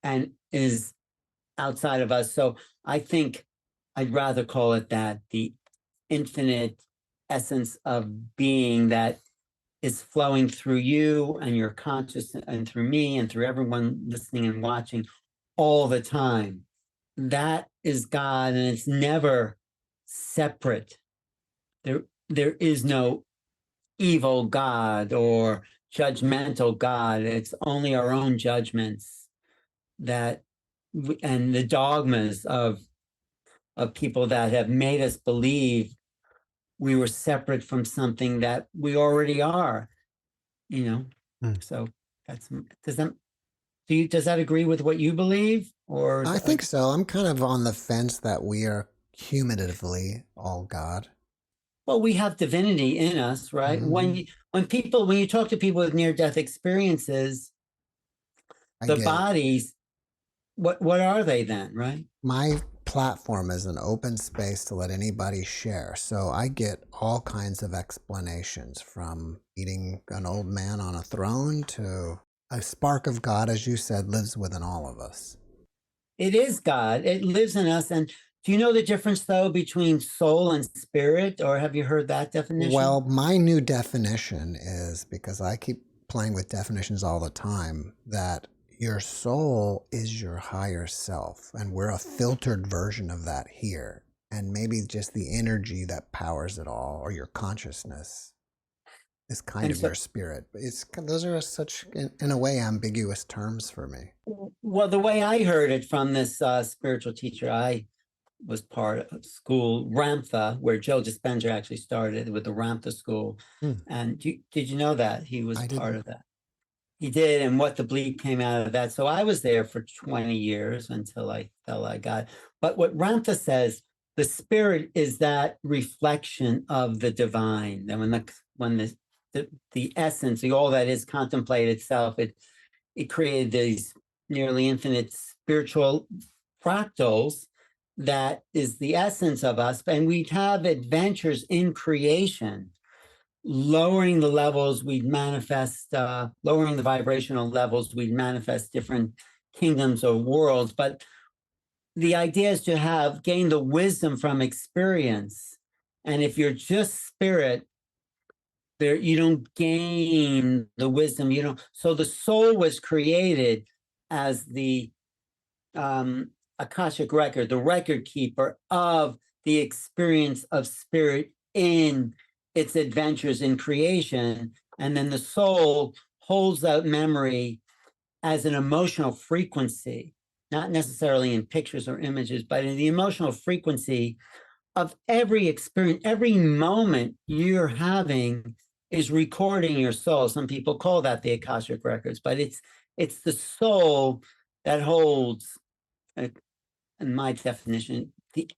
S3: and is outside of us. So I think I'd rather call it that, the infinite essence of being that is flowing through you and your consciousness, and through me and through everyone listening and watching all the time. That is God, and it's never separate. There is no evil God or judgmental God. It's only our own judgments and the dogmas of people that have made us believe we were separate from something that we already are, So does that agree with what you believe? Or
S2: I think so. I'm kind of on the fence that we are cumulatively all God.
S3: Well, we have divinity in us, right? When you talk to people with near-death experiences, bodies, what are they then, right?
S2: My platform is an open space to let anybody share. So I get all kinds of explanations, from meeting an old man on a throne to a spark of God, as you said, lives within all of us.
S3: It is God. It lives in us. And do you know the difference, though, between soul and spirit? Or have you heard that definition?
S2: Well, my new definition is, because I keep playing with definitions all the time, that your soul is your higher self, and we're a filtered version of that here. And maybe just the energy that powers it all, or your consciousness, is kind of your spirit. Those are such, in a way, ambiguous terms for me.
S3: Well, the way I heard it from this spiritual teacher, I was part of school, Ramtha, where Joe Dispenza actually started with the Ramtha school. And did you know that? He was part of that. He did, and What the Bleep came out of that. So I was there for 20 years until I felt I got. But what Ramtha says, the spirit is that reflection of the divine. And when the essence, all that is contemplate itself, it created these nearly infinite spiritual fractals that is the essence of us. And we have adventures in creation. Lowering the levels, we'd manifest, lowering the vibrational levels, we'd manifest different kingdoms or worlds. But the idea is to gain the wisdom from experience And if you're just spirit, there you don't gain the wisdom. You don't. So the soul was created as the Akashic record, the record keeper of the experience of spirit in its adventures in creation. And then the soul holds that memory as an emotional frequency, not necessarily in pictures or images, but in the emotional frequency of every experience, every moment you're having is recording your soul. Some people call that the Akashic records, but it's the soul that holds, in my definition,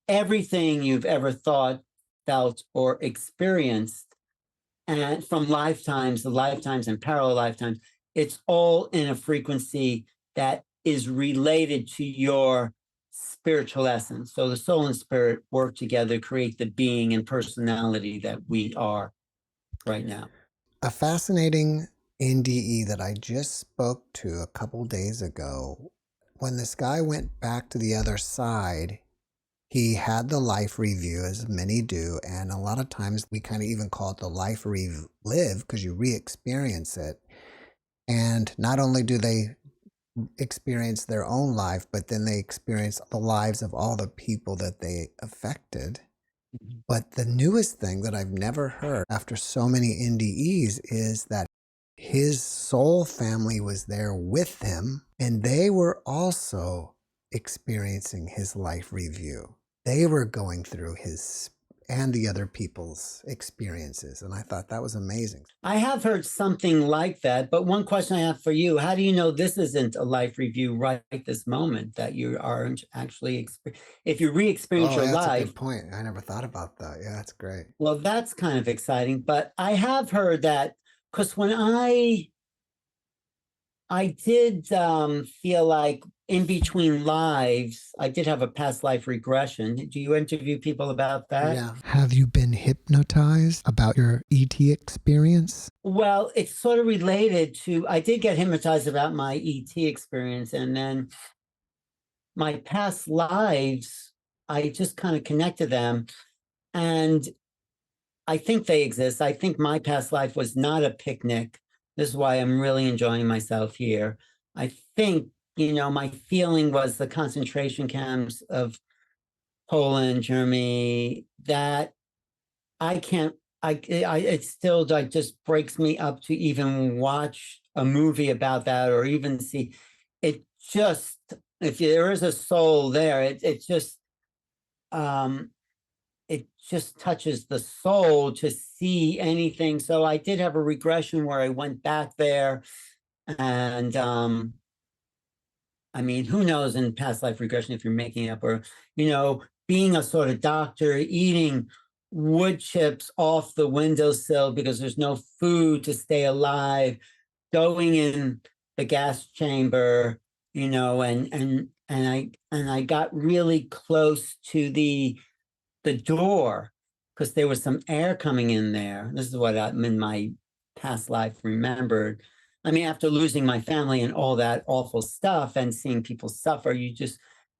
S3: everything you've ever thought, felt, or experienced, and from lifetimes, the lifetimes and parallel lifetimes, it's all in a frequency that is related to your spiritual essence. So the soul and spirit work together, create the being and personality that we are right now.
S2: A fascinating NDE that I just spoke to a couple days ago, when this guy went back to the other side, he had the life review, as many do, and a lot of times we kind of even call it the life relive because you re-experience it. And not only do they experience their own life, but then they experience the lives of all the people that they affected. But the newest thing that I've never heard after so many NDEs is that his soul family was there with him, and they were also experiencing his life review. They were going through his and the other people's experiences, and I thought that was amazing.
S3: I have heard something like that, but one question I have for you, how do you know this isn't a life review right this moment, that you aren't actually, if you re-experience your
S2: that's
S3: life?
S2: A good point. I never thought about that. Yeah, that's great.
S3: Well, that's kind of exciting, but I have heard that, because when I did feel like in between lives, I did have a past life regression. Do you interview people about that?
S2: Yeah. Have you been hypnotized about your ET experience?
S3: Well, it's sort of related to, I did get hypnotized about my ET experience, and then my past lives, I just kind of connected them. And I think they exist. I think my past life was not a picnic. This is why I'm really enjoying myself here. I think, my feeling was the concentration camps of Poland, Germany, that I can't, it still like just breaks me up to even watch a movie about that or even see it. Just, if there is a soul there, it just touches the soul to see anything. So I did have a regression where I went back there, and I mean, who knows in past life regression if you're making up, or being a sort of doctor, eating wood chips off the windowsill because there's no food to stay alive, going in the gas chamber, and I got really close to the door because there was some air coming in there. This is what I'm in my past life remembered. I mean, after losing my family and all that awful stuff and seeing people suffer,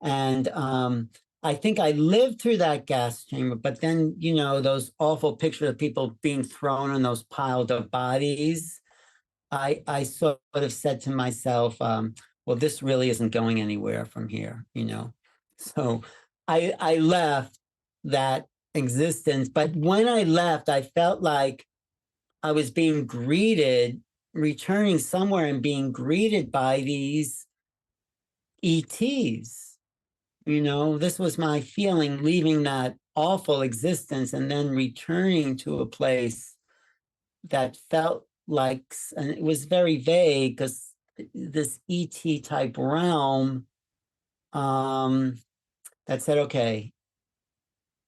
S3: and I think I lived through that gas chamber, but then, those awful pictures of people being thrown in those piled up bodies, I sort of said to myself, well, this really isn't going anywhere from here, So I left that existence. But when I left, I felt like I was being greeted, returning somewhere and being greeted by these ETs. This was my feeling, leaving that awful existence and then returning to a place that felt like, and it was very vague because this ET type realm that said, okay,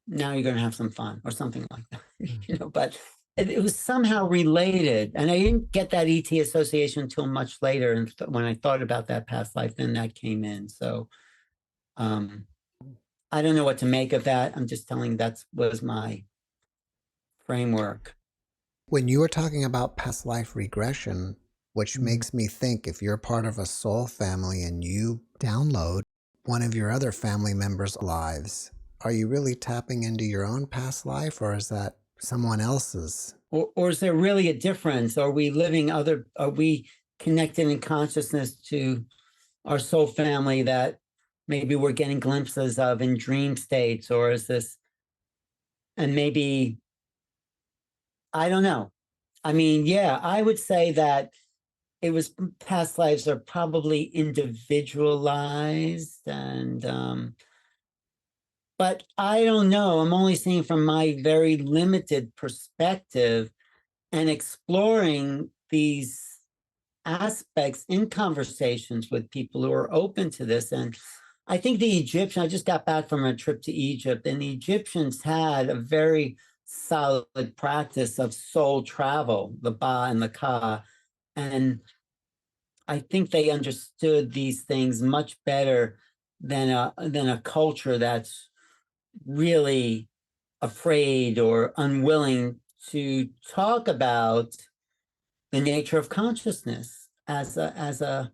S3: now you're going to have some fun or something like that, but it was somehow related. And I didn't get that ET association until much later. And when I thought about that past life, then that came in. So I don't know what to make of that. I'm just telling that was my framework.
S2: When you were talking about past life regression, which makes me think if you're part of a soul family and you download one of your other family members' lives, are you really tapping into your own past life, or is that someone else's?
S3: Or is there really a difference? Are we connected in consciousness to our soul family that maybe we're getting glimpses of in dream states? Or is this, and maybe, I don't know. I mean, yeah, I would say that it was past lives are probably individualized, and but I don't know. I'm only seeing from my very limited perspective and exploring these aspects in conversations with people who are open to this. And I think I just got back from a trip to Egypt, and the Egyptians had a very solid practice of soul travel, the Ba and the Ka. And I think they understood these things much better than a culture that's really afraid or unwilling to talk about the nature of consciousness as a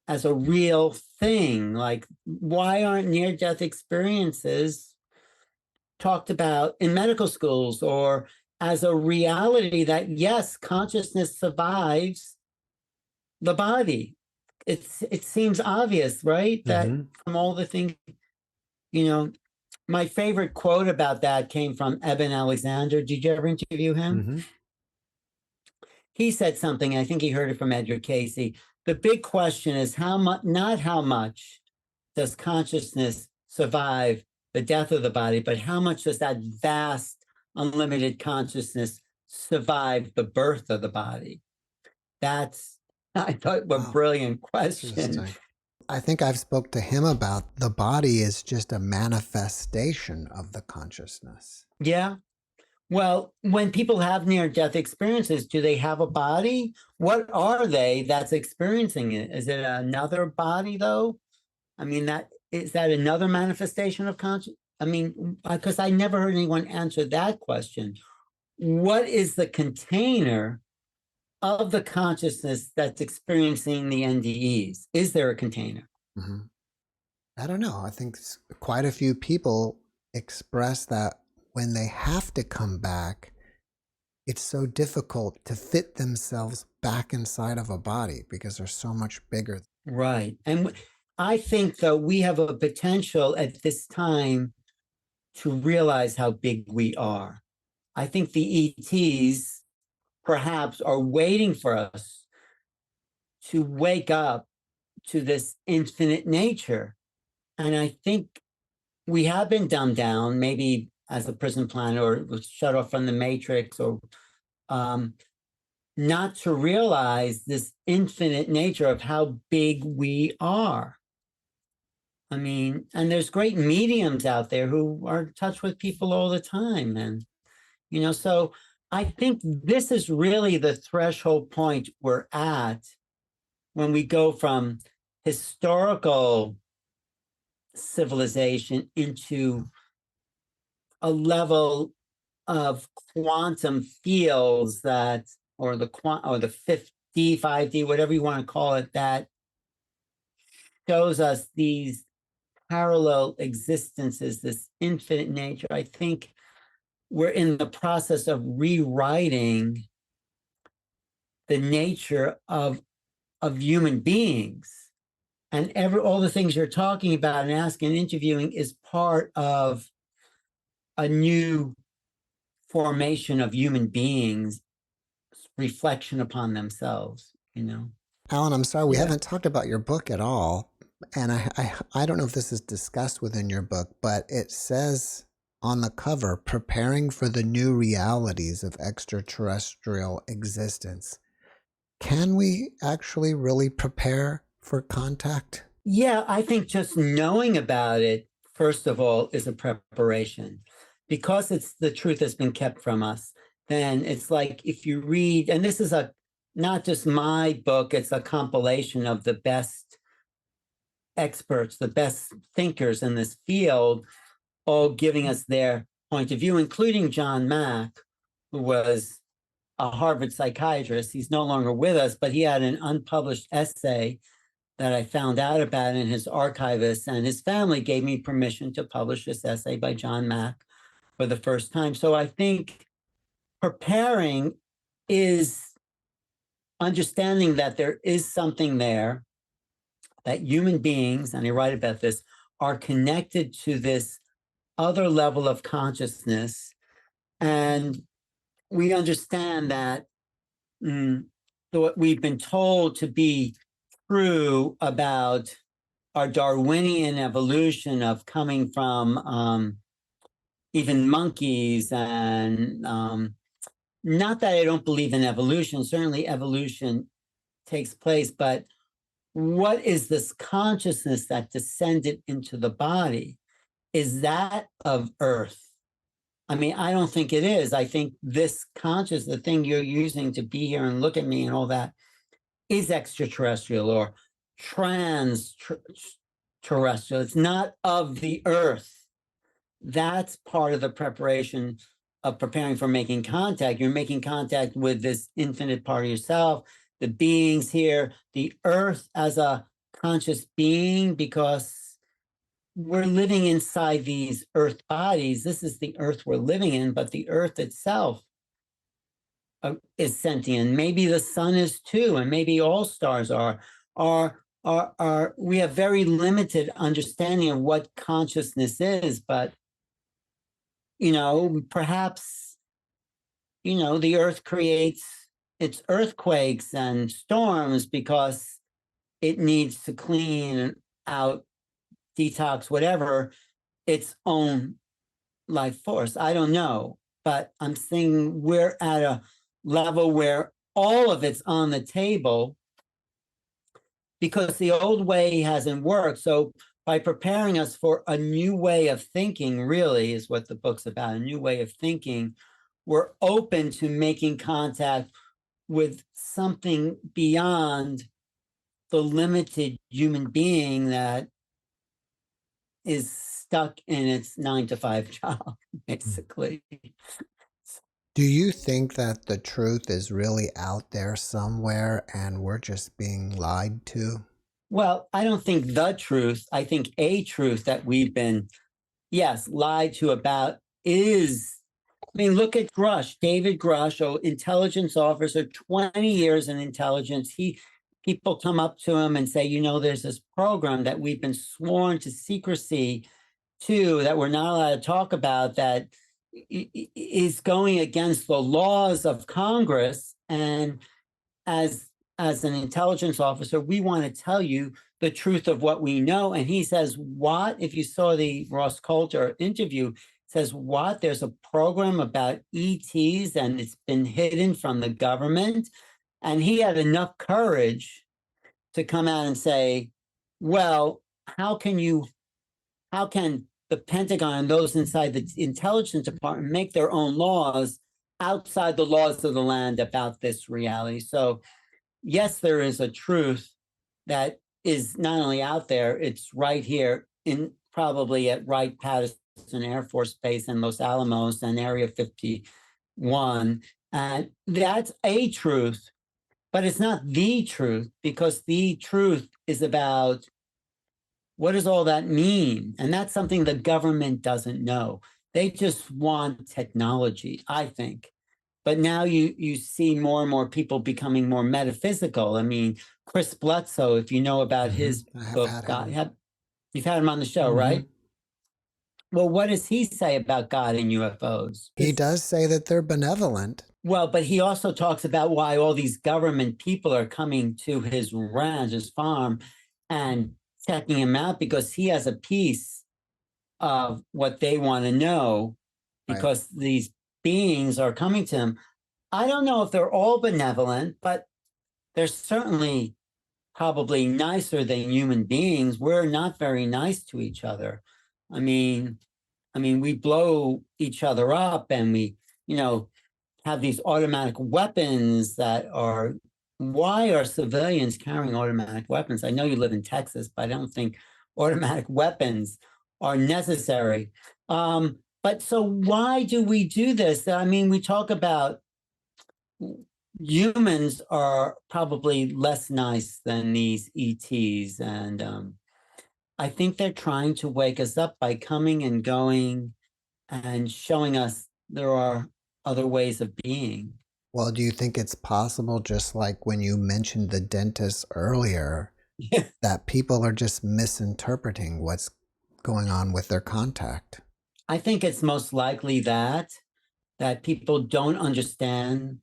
S3: real thing. Like, why aren't near-death experiences talked about in medical schools, or as a reality that, yes, consciousness survives the body? It seems obvious, right? That from all the things, my favorite quote about that came from Eben Alexander. Did you ever interview him? He said something, I think he heard it from Edgar Casey. The big question is not how much does consciousness survive the death of the body, but how much does that vast, unlimited consciousness survive the birth of the body? That's, I thought, a brilliant question.
S2: I think I've spoke to him about the body is just a manifestation of the consciousness.
S3: Yeah. Well, when people have near-death experiences, do they have a body? What are they that's experiencing it? Is it another body, though? I mean, is that another manifestation of consciousness? I mean, because I never heard anyone answer that question. What is the container of the consciousness that's experiencing the NDEs? Is there a container?
S2: I don't know. I think quite a few people express that when they have to come back, it's so difficult to fit themselves back inside of a body because they're so much bigger.
S3: Right. And I think, though, we have a potential at this time to realize how big we are. I think the ETs perhaps are waiting for us to wake up to this infinite nature. And I think we have been dumbed down, maybe as a prison planet, or was shut off from the matrix, or not to realize this infinite nature of how big we are. I mean, and there's great mediums out there who are in touch with people all the time. And, so I think this is really the threshold point we're at when we go from historical civilization into a level of quantum fields that, or the 5D, 5D, whatever you want to call it, that shows us these parallel existences, this infinite nature. I think we're in the process of rewriting the nature of human beings. And all the things you're talking about and asking and interviewing is part of a new formation of human beings, reflection upon themselves,
S2: Alan, I'm sorry, we haven't talked about your book at all. And I don't know if this is discussed within your book, but it says on the cover, preparing for the new realities of extraterrestrial existence. Can we actually really prepare for contact?
S3: Yeah, I think just knowing about it, first of all, is a preparation. Because the truth has been kept from us, then it's like if you read, and this is not just my book, it's a compilation of the best experts, the best thinkers in this field, all giving us their point of view, including John Mack, who was a Harvard psychiatrist. He's no longer with us, but he had an unpublished essay that I found out about, and his archivist and his family gave me permission to publish this essay by John Mack for the first time. So I think preparing is understanding that there is something there, that human beings, and I write about this, are connected to this other level of consciousness. And we understand that what we've been told to be true about our Darwinian evolution of coming from even monkeys, and not that I don't believe in evolution, certainly evolution takes place, but what is this consciousness that descended into the body? Is that of Earth? I mean, I don't think it is. I think this conscious, the thing you're using to be here and look at me and all that, is extraterrestrial or trans-terrestrial. It's not of the Earth. That's part of the preparation of preparing for making contact. You're making contact with this infinite part of yourself, the beings here, the Earth as a conscious being, because we're living inside these Earth bodies. This is the Earth we're living in, but the Earth itself is sentient. Maybe the sun is too, and maybe all stars are. We have very limited understanding of what consciousness is, but perhaps the Earth creates its earthquakes and storms because it needs to clean out, detox, whatever, its own life force. I don't know, but I'm saying we're at a level where all of it's on the table because the old way hasn't worked. So by preparing us for a new way of thinking, really is what the book's about, a new way of thinking, we're open to making contact with something beyond the limited human being that is stuck in its 9-to-5 job, basically.
S2: Do you think that the truth is really out there somewhere and we're just being lied to?
S3: Well, I don't think the truth. I think a truth that we've been, yes, lied to about is, look at Grush, David Grush, intelligence officer, 20 years in intelligence. People come up to him and say, there's this program that we've been sworn to secrecy to, that we're not allowed to talk about, that is going against the laws of Congress. And as an intelligence officer, we want to tell you the truth of what we know. And he says, what? If you saw the Ross Coulter interview, says, what? There's a program about ETs and it's been hidden from the government. And he had enough courage to come out and say, well, how can the Pentagon and those inside the intelligence department make their own laws outside the laws of the land about this reality? So yes, there is a truth that is not only out there, it's right here in probably at Wright-Patterson Air Force Base in Los Alamos and Area 51. And that's a truth, but it's not the truth, because the truth is about what does all that mean? And that's something the government doesn't know. They just want technology, I think. But now you see more and more people becoming more metaphysical. Chris Bledsoe, if you know about his book, you've had him on the show, right? Well, what does he say about God and UFOs?
S2: He does say that they're benevolent.
S3: Well, but he also talks about why all these government people are coming to his ranch, his farm, and checking him out, because he has a piece of what they want to know, because these beings are coming to him. I don't know if they're all benevolent, but they're certainly probably nicer than human beings. We're not very nice to each other. We blow each other up, and we, have these automatic weapons that are, why are civilians carrying automatic weapons? I know you live in Texas, but I don't think automatic weapons are necessary. But so why do we do this? We talk about humans are probably less nice than these ETs. And I think they're trying to wake us up by coming and going and showing us there are other ways of being.
S2: Well, do you think it's possible, just like when you mentioned the dentist earlier,
S3: Yeah.
S2: that people are just misinterpreting what's going on with their contact?
S3: I think it's most likely that people don't understand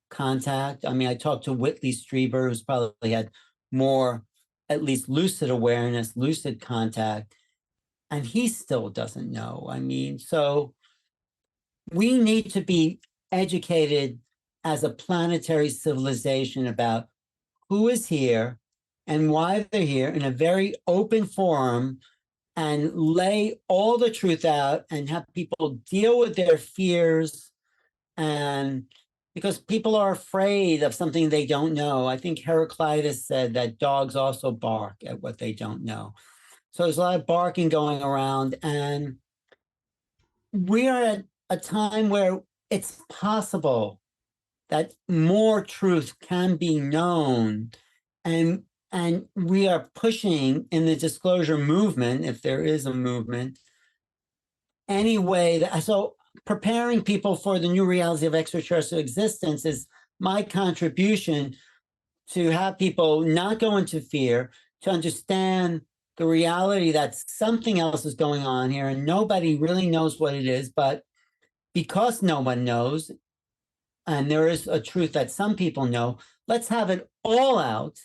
S3: contact. I mean, I talked to Whitley Strieber, who's probably had more, at least lucid awareness, lucid contact, and he still doesn't know. I mean, so we need to be educated as a planetary civilization about who is here and why they're here in a very open forum, and lay all the truth out and have people deal with their fears. And because people are afraid of something they don't know. I think Heraclitus said that dogs also bark at what they don't know. So there's a lot of barking going around, and we are at a time where it's possible that more truth can be known. And we are pushing in the disclosure movement, if there is a movement, anyway. So preparing people for the new reality of extraterrestrial existence is my contribution, to have people not go into fear, to understand the reality that something else is going on here and nobody really knows what it is. But because no one knows, and there is a truth that some people know, let's have it all out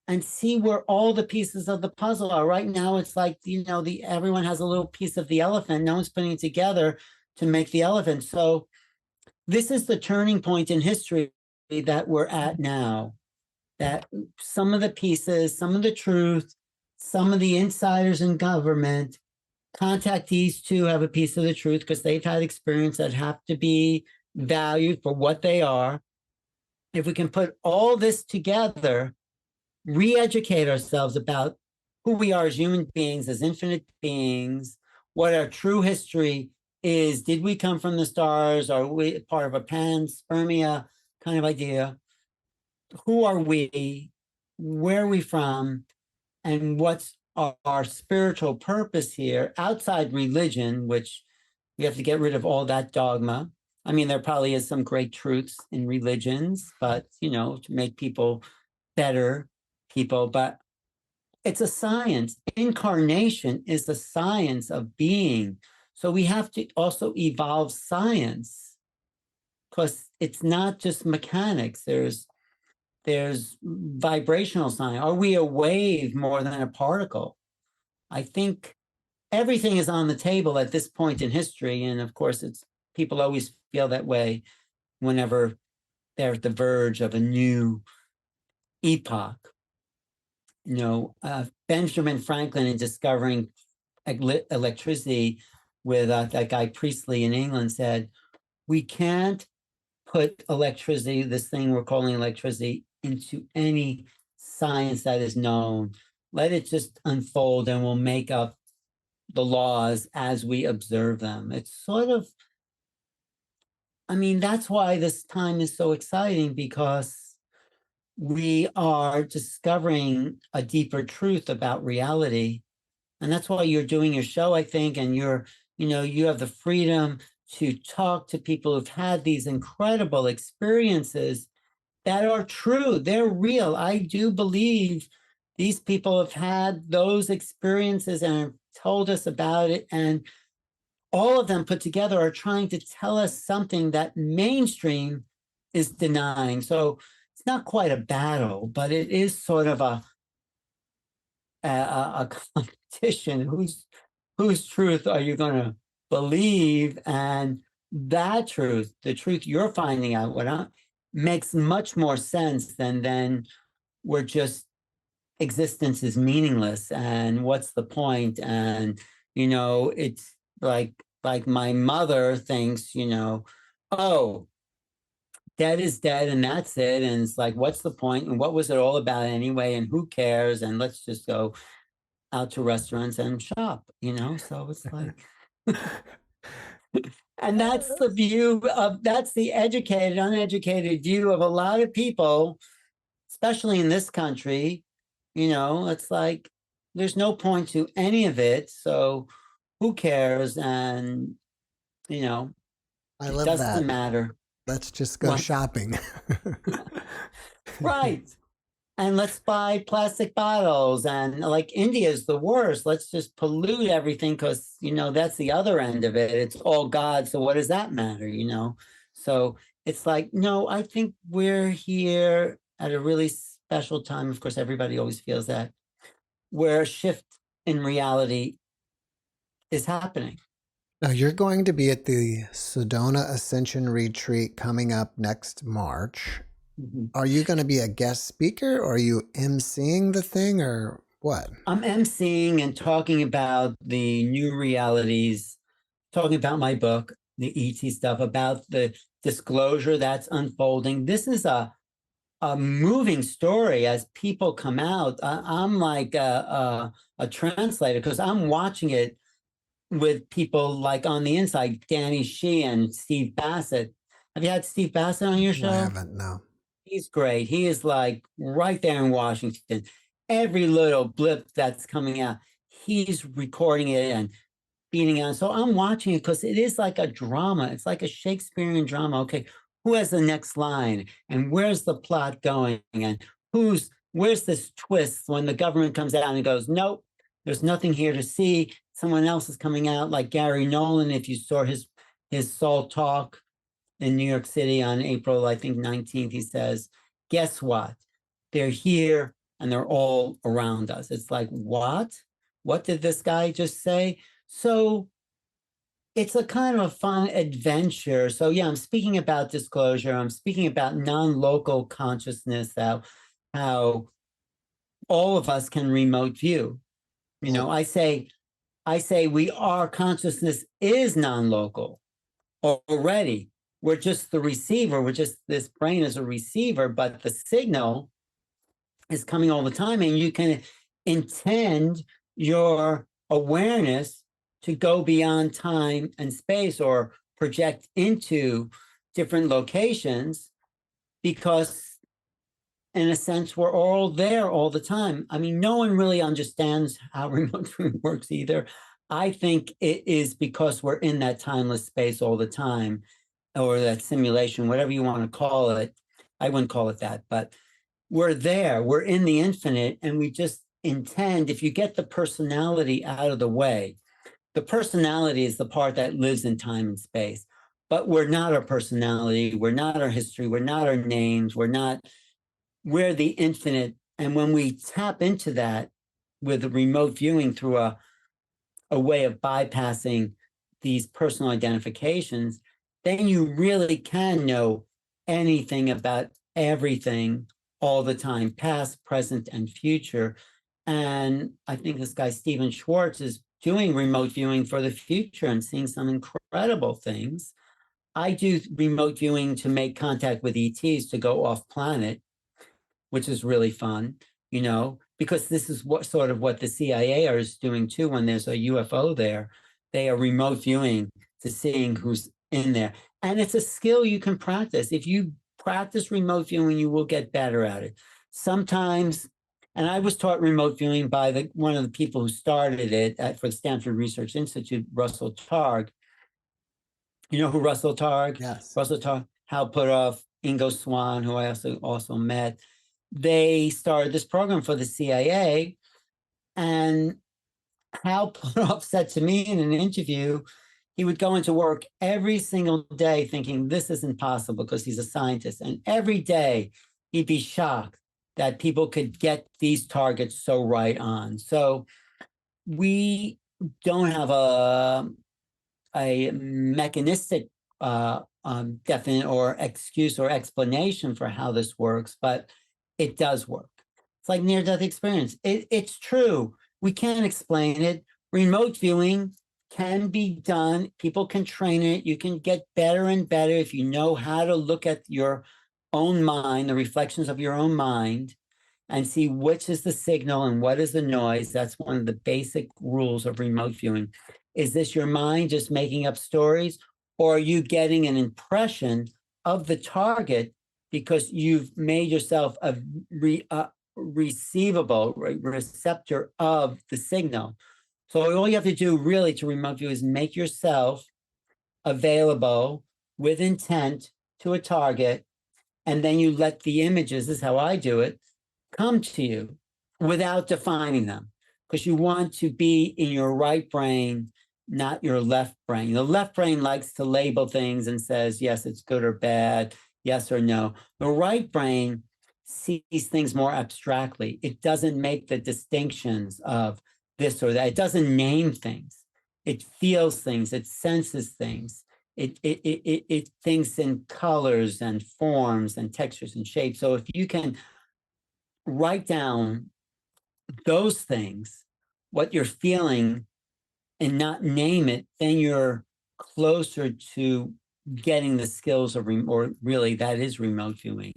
S3: and see where all the pieces of the puzzle are. Right now, it's like, everyone has a little piece of the elephant. No one's putting it together to make the elephant. So this is the turning point in history that we're at now, that some of the pieces, some of the truth, some of the insiders in government, contactees too, have a piece of the truth because they've had experience that have to be valued for what they are. If we can put all this together, re-educate ourselves about who we are as human beings, as infinite beings, what our true history is. Did we come from the stars? Are we part of a panspermia kind of idea? Who are we? Where are we from? And what's our spiritual purpose here outside religion, which we have to get rid of all that dogma. I mean, there probably is some great truths in religions, but, to make people better people. But it's a science. Incarnation is the science of being. So we have to also evolve science, because it's not just mechanics. There's vibrational science. Are we a wave more than a particle? I think everything is on the table at this point in history. And of course, people always feel that way whenever they're at the verge of a new epoch. Benjamin Franklin, in discovering electricity with that guy Priestley in England, said, we can't put electricity, this thing we're calling electricity, into any science that is known. Let it just unfold and we'll make up the laws as we observe them. It's sort of, that's why this time is so exciting, because we are discovering a deeper truth about reality. And that's why you're doing your show, I think, and you have the freedom to talk to people who've had these incredible experiences that are true. They're real. I do believe these people have had those experiences and have told us about it. And all of them put together are trying to tell us something that mainstream is denying. So it's not quite a battle, but it is sort of a competition. Whose truth are you going to believe? And that truth, the truth you're finding out, makes much more sense than we're just, existence is meaningless and what's the point? And it's like my mother thinks, oh, dead is dead and that's it. And it's like, what's the point? And what was it all about anyway? And who cares? And let's just go out to restaurants and shop, so it's like And that's the view of, that's the educated, uneducated view of a lot of people, especially in this country. It's like there's no point to any of it. So who cares? And,
S2: I
S3: it
S2: love
S3: doesn't
S2: that.
S3: matter.
S2: Let's just go
S3: What?
S2: shopping.
S3: Right. And let's buy plastic bottles. And like India is the worst. Let's just pollute everything because, that's the other end of it. It's all God. So what does that matter, So it's like, no, I think we're here at a really special time. Of course, everybody always feels that, where a shift in reality is happening.
S2: Now, you're going to be at the Sedona Ascension Retreat coming up next March.
S3: Mhm.
S2: Are you going to be a guest speaker, or are you emceeing the thing, or what?
S3: I'm emceeing and talking about the new realities, talking about my book, the ET stuff, about the disclosure that's unfolding. This is a moving story as people come out. I'm like a translator because I'm watching it with people like on the inside, Danny Sheehan, Steve Bassett. Have you had Steve Bassett on your
S2: No, I
S3: show?
S2: haven't, no.
S3: He's great. He is like right there in Washington. Every little blip that's coming out, he's recording it and beating on. So I'm watching it because it is like a drama. It's like a Shakespearean drama. Okay, who has the next line? And where's the plot going? And where's this twist when the government comes out and goes, nope, there's nothing here to see. Someone else is coming out, like Gary Nolan, if you saw his Soul Talk in New York City on April, I think, 19th, he says, guess what? They're here and they're all around us. It's like, what? What did this guy just say? So it's a kind of a fun adventure. So yeah, I'm speaking about disclosure. I'm speaking about non-local consciousness, how all of us can remote view. I say our consciousness is non-local already. We're just the receiver. This brain is a receiver, but the signal is coming all the time, and you can intend your awareness to go beyond time and space or project into different locations because in a sense we're all there all the time. I mean, no one really understands how remote viewing works either. I think it is because we're in that timeless space all the time, or that simulation, whatever you want to call it. I wouldn't call it that, but we're there, we're in the infinite, and we just intend, if you get the personality out of the way, the personality is the part that lives in time and space, but we're not our personality, we're not our history, we're not our names, we're the infinite. And when we tap into that with remote viewing through a way of bypassing these personal identifications, then you really can know anything about everything all the time, past, present, and future. And I think this guy, Stephen Schwartz, is doing remote viewing for the future and seeing some incredible things. I do remote viewing to make contact with ETs to go off planet, which is really fun, because this is what the CIA is doing too. When there's a UFO there, they are remote viewing to seeing who's in there. And it's a skill you can practice. If you practice remote viewing, you will get better at it. Sometimes, and I was taught remote viewing by one of the people who started it for the Stanford Research Institute, Russell Targ. You know who Russell Targ?
S2: Yes.
S3: Russell Targ, Hal Puthoff, Ingo Swann, who I also met. They started this program for the CIA, and Hal Puthoff said to me in an interview, he would go into work every single day thinking this isn't possible because he's a scientist. And every day he'd be shocked that people could get these targets so right on. So we don't have a mechanistic definite or excuse or explanation for how this works, but it does work. It's like near-death experience. It's true. We can't explain it. Remote viewing can be done. People can train it. You can get better and better if you know how to look at your own mind, the reflections of your own mind, and see which is the signal and what is the noise. That's one of the basic rules of remote viewing. Is this your mind just making up stories, or are you getting an impression of the target because you've made yourself a receivable receptor of the signal? So all you have to do really to remote view is make yourself available with intent to a target, and then you let the images, this is how I do it, come to you without defining them, because you want to be in your right brain, not your left brain. The left brain likes to label things and says, yes, it's good or bad, yes or no. The right brain sees things more abstractly. It doesn't make the distinctions of this or that. It doesn't name things. It feels things. It senses things. It thinks in colors and forms and textures and shapes. So if you can write down those things, what you're feeling, and not name it, then you're closer to getting the skills of, or really that is remote viewing.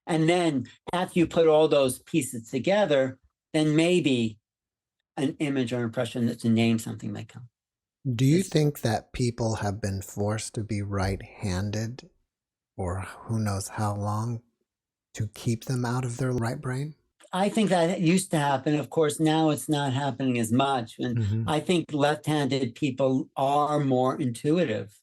S3: And then after you put all those pieces together, then maybe an image or impression that's to name something may come.
S2: Do you think that people have been forced to be right-handed, or who knows how long, to keep them out of their right brain?
S3: I think that used to happen. Of course, now it's not happening as much. And I think left-handed people are more intuitive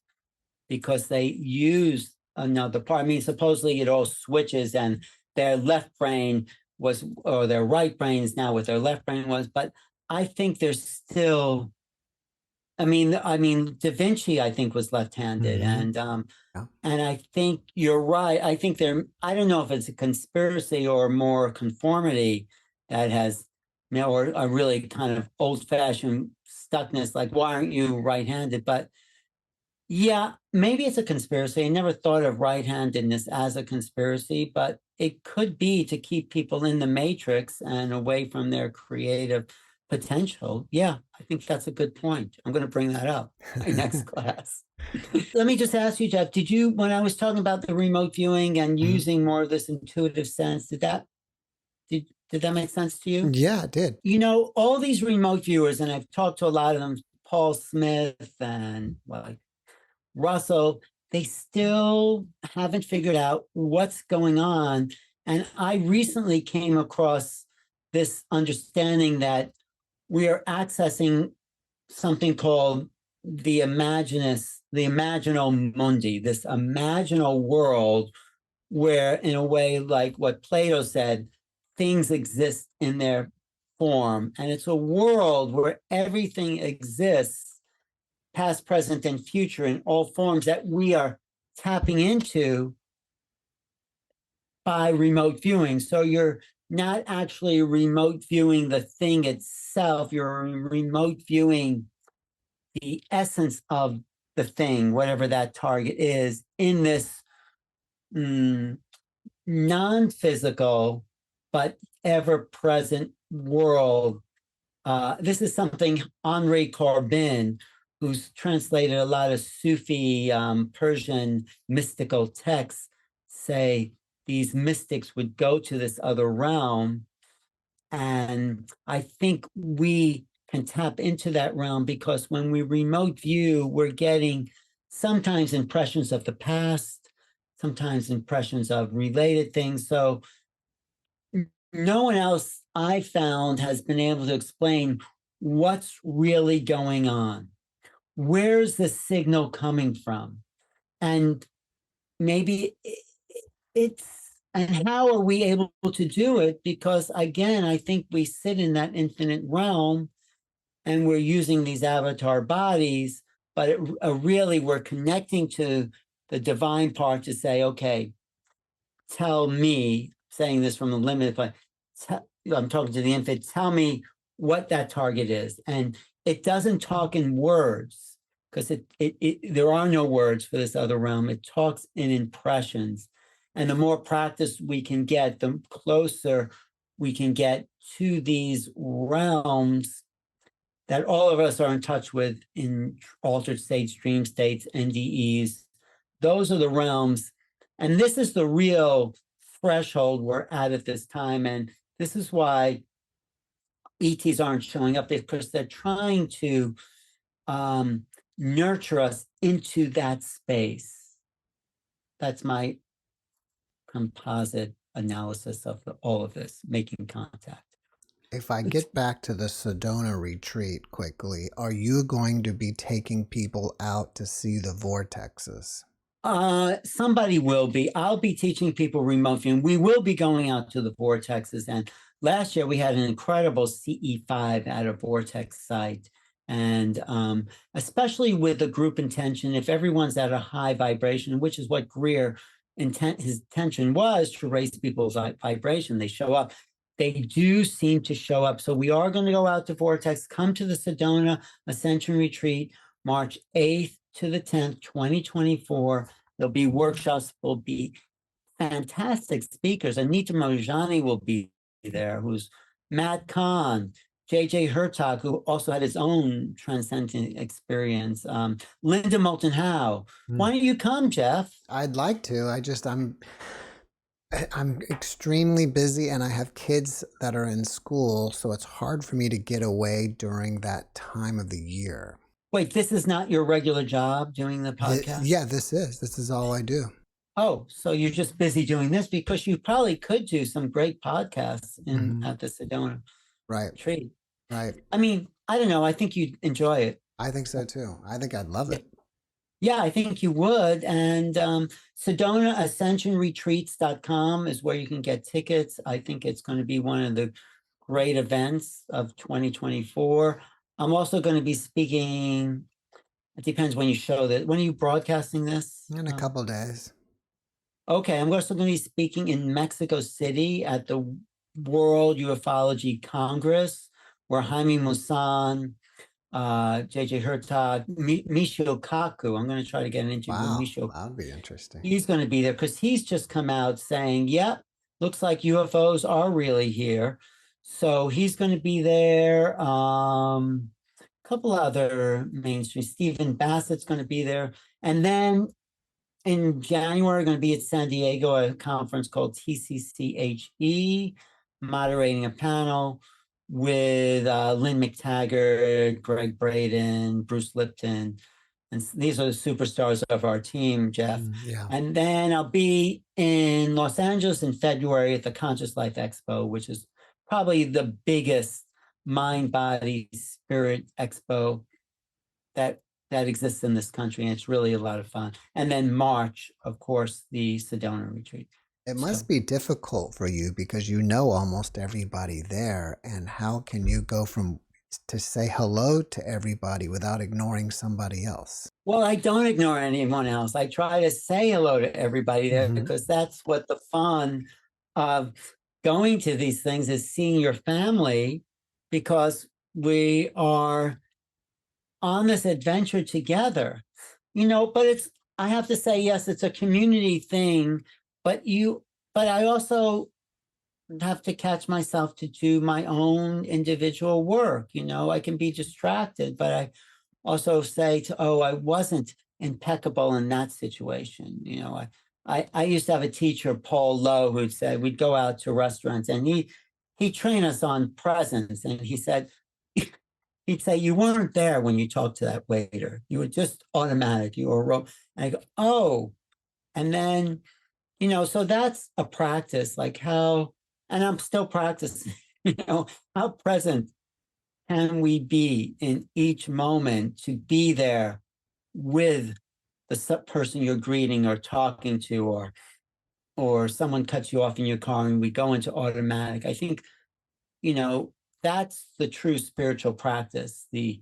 S3: because they use another part. I mean, supposedly it all switches and their left brain was, or their right brain is now what their left brain was. But I think there's still, I mean, Da Vinci, I think, was left-handed. And I think you're right. I think I don't know if it's a conspiracy or more conformity that has, or a really kind of old-fashioned stuckness, like, why aren't you right-handed? But yeah, maybe it's a conspiracy. I never thought of right-handedness as a conspiracy, but it could be to keep people in the matrix and away from their creative potential. Yeah, I think that's a good point. I'm going to bring that up in my next class. Let me just ask you, Jeff, did you, when I was talking about the remote viewing and using more of this intuitive sense, did that make sense to you?
S2: Yeah, it did.
S3: You know, all these remote viewers, and I've talked to a lot of them, Paul Smith and like Russell, they still haven't figured out what's going on. And I recently came across this understanding that we are accessing something called the imaginal mundi, this imaginal world where, in a way, like what Plato said, things exist in their form. And it's a world where everything exists, past, present, and future, in all forms that we are tapping into by remote viewing. So you're not actually remote viewing the thing itself, you're remote viewing the essence of the thing, whatever that target is, in this non-physical but ever-present world. This is something Henri Corbin, who's translated a lot of Sufi Persian mystical texts, say these mystics would go to this other realm. And I think we can tap into that realm because when we remote view, we're getting sometimes impressions of the past, sometimes impressions of related things. So no one else I found has been able to explain what's really going on. Where's the signal coming from? And maybe and how are we able to do it? Because again, I think we sit in that infinite realm and we're using these avatar bodies, but really we're connecting to the divine part to say, okay, tell me, saying this from a limited point, I'm talking to the infinite, tell me what that target is. And it doesn't talk in words because there are no words for this other realm. It talks in impressions. And the more practice we can get, the closer we can get to these realms that all of us are in touch with in altered states, dream states, NDEs. Those are the realms. And this is the real threshold we're at this time. And this is why ETs aren't showing up, because they're trying to nurture us into that space. That's my composite analysis of all of this, making contact.
S2: If I get back to the Sedona retreat quickly, are you going to be taking people out to see the vortexes?
S3: Somebody will be. I'll be teaching people remote viewing. We will be going out to the vortexes. And last year we had an incredible CE5 at a vortex site. And especially with the group intention, if everyone's at a high vibration, which is what Greer his intention was, to raise people's vibration, they show up. They do seem to show up. So we are going to go out to vortex, come to the Sedona Ascension Retreat, March 8th to the 10th, 2024. There'll be workshops, will be fantastic speakers. Anita Mojani will be there, who's Matt Kahn, JJ Hertog, who also had his own transcendent experience. Linda Moulton Howe. Why don't you come, Jeff?
S2: I'd like to. I'm extremely busy and I have kids that are in school, so it's hard for me to get away during that time of the year.
S3: Wait, this is not your regular job doing the podcast?
S2: Yeah, this is all I do.
S3: Oh, so you're just busy doing this, because you probably could do some great podcasts at the Sedona retreat.
S2: Right.
S3: I mean, I don't know. I think you'd enjoy it.
S2: I think so too. I think I'd love it.
S3: Yeah, I think you would. And SedonaAscensionRetreats.com is where you can get tickets. I think it's going to be one of the great events of 2024. I'm also going to be speaking. It depends when you show that. When are you broadcasting this?
S2: In a couple days.
S3: Okay, I'm also going to be speaking in Mexico City at the World Ufology Congress, where Jaime Maussan, JJ Hertog, Michio Kaku. I'm going to try to get an interview with Michio.
S2: That'd be interesting.
S3: He's going to be there because he's just come out saying, "Yep, looks like UFOs are really here." So he's going to be there. A couple other mainstream. Stephen Bassett's going to be there, and then in January, going to be at San Diego at a conference called TCCHE, moderating a panel with Lynn McTaggart, Greg Braden, Bruce Lipton. And these are the superstars of our team, Jeff.
S2: Yeah.
S3: And then I'll be in Los Angeles in February at the Conscious Life Expo, which is probably the biggest mind, body, spirit expo that exists in this country. And it's really a lot of fun. And then March, of course, the Sedona retreat.
S2: It must be difficult for you because you know almost everybody there. And how can you go to say hello to everybody without ignoring somebody else?
S3: Well, I don't ignore anyone else. I try to say hello to everybody there because that's what the fun of going to these things is, seeing your family, because we are on this adventure together, but I have to say, yes, it's a community thing, but I also have to catch myself to do my own individual work. I can be distracted, but I also say I wasn't impeccable in that situation. I used to have a teacher, Paul Lowe, who said we'd go out to restaurants and he trained us on presence. And he said, he'd say, you weren't there when you talked to that waiter. You were just automatic. You were wrong. And I go, oh. And then, so that's a practice, like how, and I'm still practicing, how present can we be in each moment to be there with the person you're greeting or talking to, or someone cuts you off in your car and we go into automatic. I think, that's the true spiritual practice, the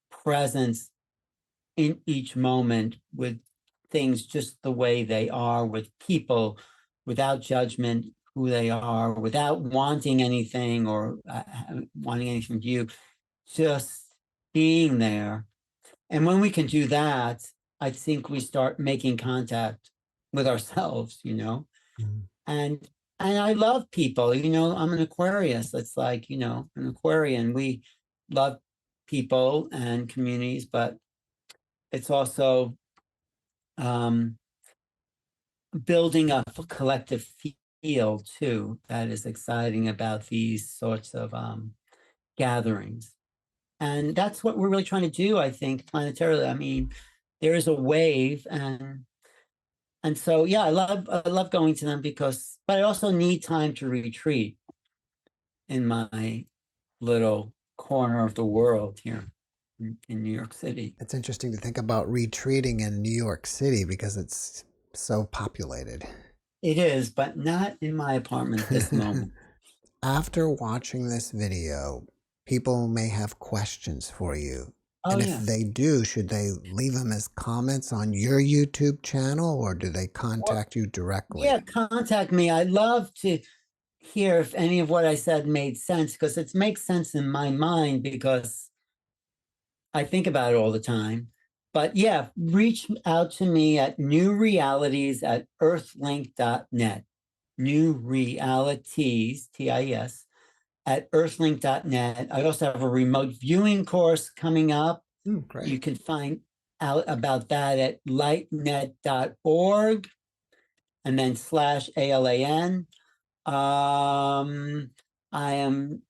S3: presence in each moment with things just the way they are, with people, without judgment, who they are, without wanting anything or wanting anything from you, just being there. And when we can do that, I think we start making contact with ourselves, And I love people, I'm an Aquarius. It's like, an Aquarian. We love people and communities, but it's also building a collective field too. That is exciting about these sorts of gatherings. And that's what we're really trying to do, I think, planetarily. I mean, there is a wave, and so yeah, I love going to them because, but I also need time to retreat in my little corner of the world here in New York City.
S2: It's interesting to think about retreating in New York City because it's so populated.
S3: It is, but not in my apartment at this moment.
S2: After watching this video, people may have questions for you.
S3: Oh,
S2: And if
S3: yeah.
S2: they do, should they leave them as comments on your YouTube channel or do they contact you directly?
S3: Yeah, contact me. I'd love to hear if any of what I said made sense, because it makes sense in my mind because I think about it all the time. But yeah, reach out to me at newrealities@earthlink.net. Newrealities, TIS, at earthlink.net. I also have a remote viewing course coming up.
S2: Great.
S3: You can find out about that at lightnet.org and then /ALAN. I am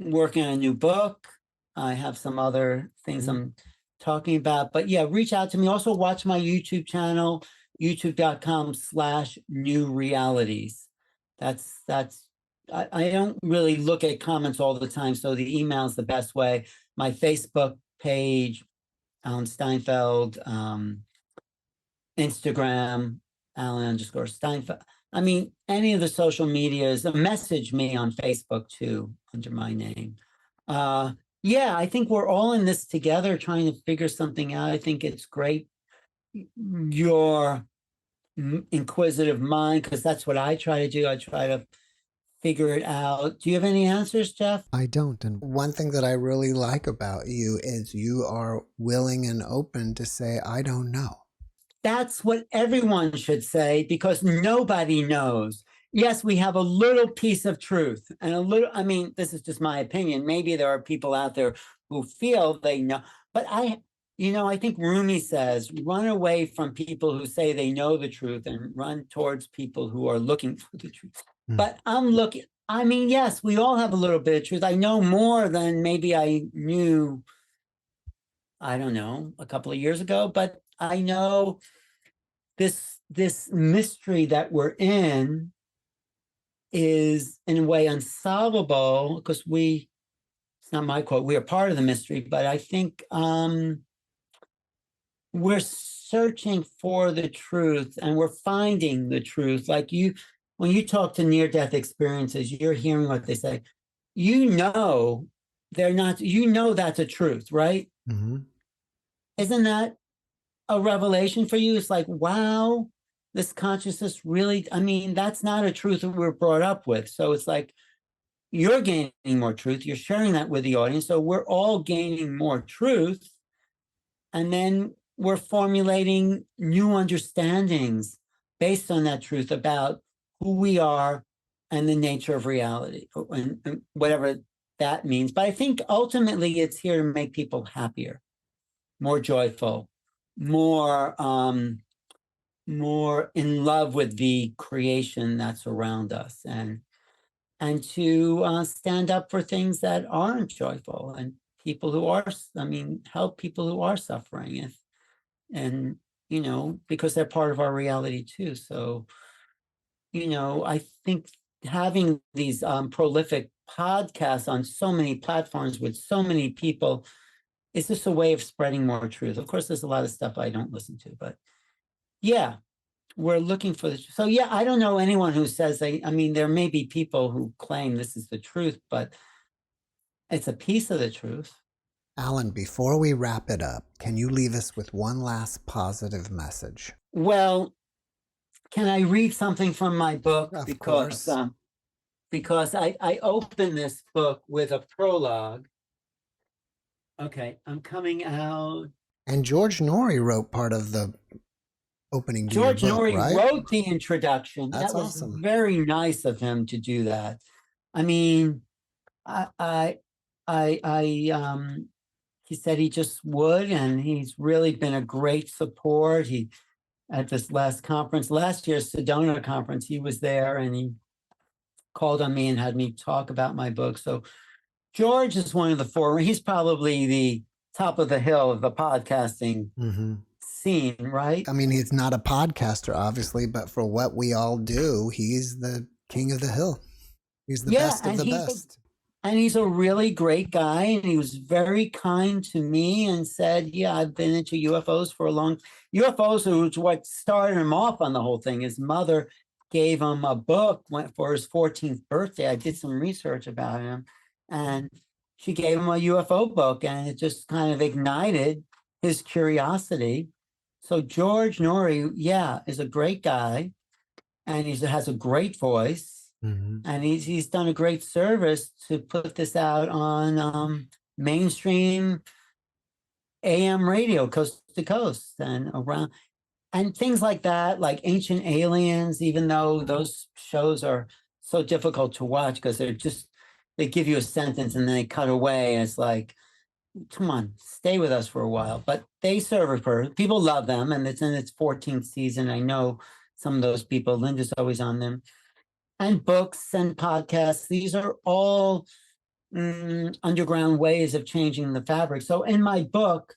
S3: working on a new book. I have some other things I'm talking about, but yeah, reach out to me. Also watch my YouTube channel, youtube.com/newrealities. I don't really look at comments all the time, so the email's the best way. My Facebook page, Alan Steinfeld, Instagram, Alan_Steinfeld. I mean, any of the social medias, message me on Facebook too, under my name. Yeah, I think we're all in this together trying to figure something out. I think it's great. Your inquisitive mind, because that's what I try to do. I try to figure it out. Do you have any answers, Jeff?
S2: I don't. And one thing that I really like about you is you are willing and open to say, I don't know.
S3: That's what everyone should say, because nobody knows. Yes, we have a little piece of truth and a little, I mean, this is just my opinion. Maybe there are people out there who feel they know, but I think Rumi says, run away from people who say they know the truth and run towards people who are looking for the truth. But I'm looking, I mean, yes, we all have a little bit of truth. I know more than maybe I knew, I don't know, a couple of years ago, but I know this mystery that we're in is in a way unsolvable, because it's not my quote, we are part of the mystery, but I think we're searching for the truth and we're finding the truth. Like when you talk to near-death experiences, you're hearing what they say. They're not, that's a truth, right?
S2: Mm-hmm.
S3: Isn't that a revelation for you? It's like, wow, this consciousness really, I mean, that's not a truth that we're brought up with. So it's like, you're gaining more truth. You're sharing that with the audience. So we're all gaining more truth. And then we're formulating new understandings based on that truth about who we are and the nature of reality, and whatever that means. But I think ultimately it's here to make people happier, more joyful, more in love with the creation that's around us, and to stand up for things that aren't joyful, and people who are, help people who are suffering, and because they're part of our reality too. So I think having these prolific podcasts on so many platforms with so many people is just a way of spreading more truth. Of course, there's a lot of stuff I don't listen to, but yeah, we're looking for this. So yeah, I don't know anyone who says there may be people who claim this is the truth, but it's a piece of the truth.
S2: Alan, before we wrap it up, can you leave us with one last positive message?
S3: Well, can I read something from my book?
S2: Of course.
S3: Because I open this book with a prologue. Okay, I'm coming out.
S2: And George Norrie wrote part of the opening to
S3: George
S2: your book,
S3: Norrie
S2: right?
S3: wrote the introduction.
S2: That's
S3: that was
S2: awesome.
S3: Very nice of him to do that. I mean, he said he just would, and he's really been a great support. He, at this last conference, last year's Sedona conference, he was there and he called on me and had me talk about my book. So George is one of the four. He's probably the top of the hill of the podcasting scene, right?
S2: I mean, he's not a podcaster, obviously, but for what we all do, he's the king of the hill. He's the best of the best.
S3: And he's a really great guy. And he was very kind to me and said, yeah, I've been into UFOs for a long UFOs, was what started him off on the whole thing. His mother gave him a book for his 14th birthday. I did some research about him. And she gave him a UFO book, and it just kind of ignited his curiosity. So George Norrie, is a great guy, and he has a great voice. And he's done a great service to put this out on mainstream AM radio, coast to coast, and around, and things like that, like Ancient Aliens. Even though those shows are so difficult to watch because they give you a sentence and then they cut away. And it's like, come on, stay with us for a while. But they serve a purpose. People love them, and it's in its 14th season. I know some of those people. Linda's always on them. And books and podcasts. These are all underground ways of changing the fabric. So in my book,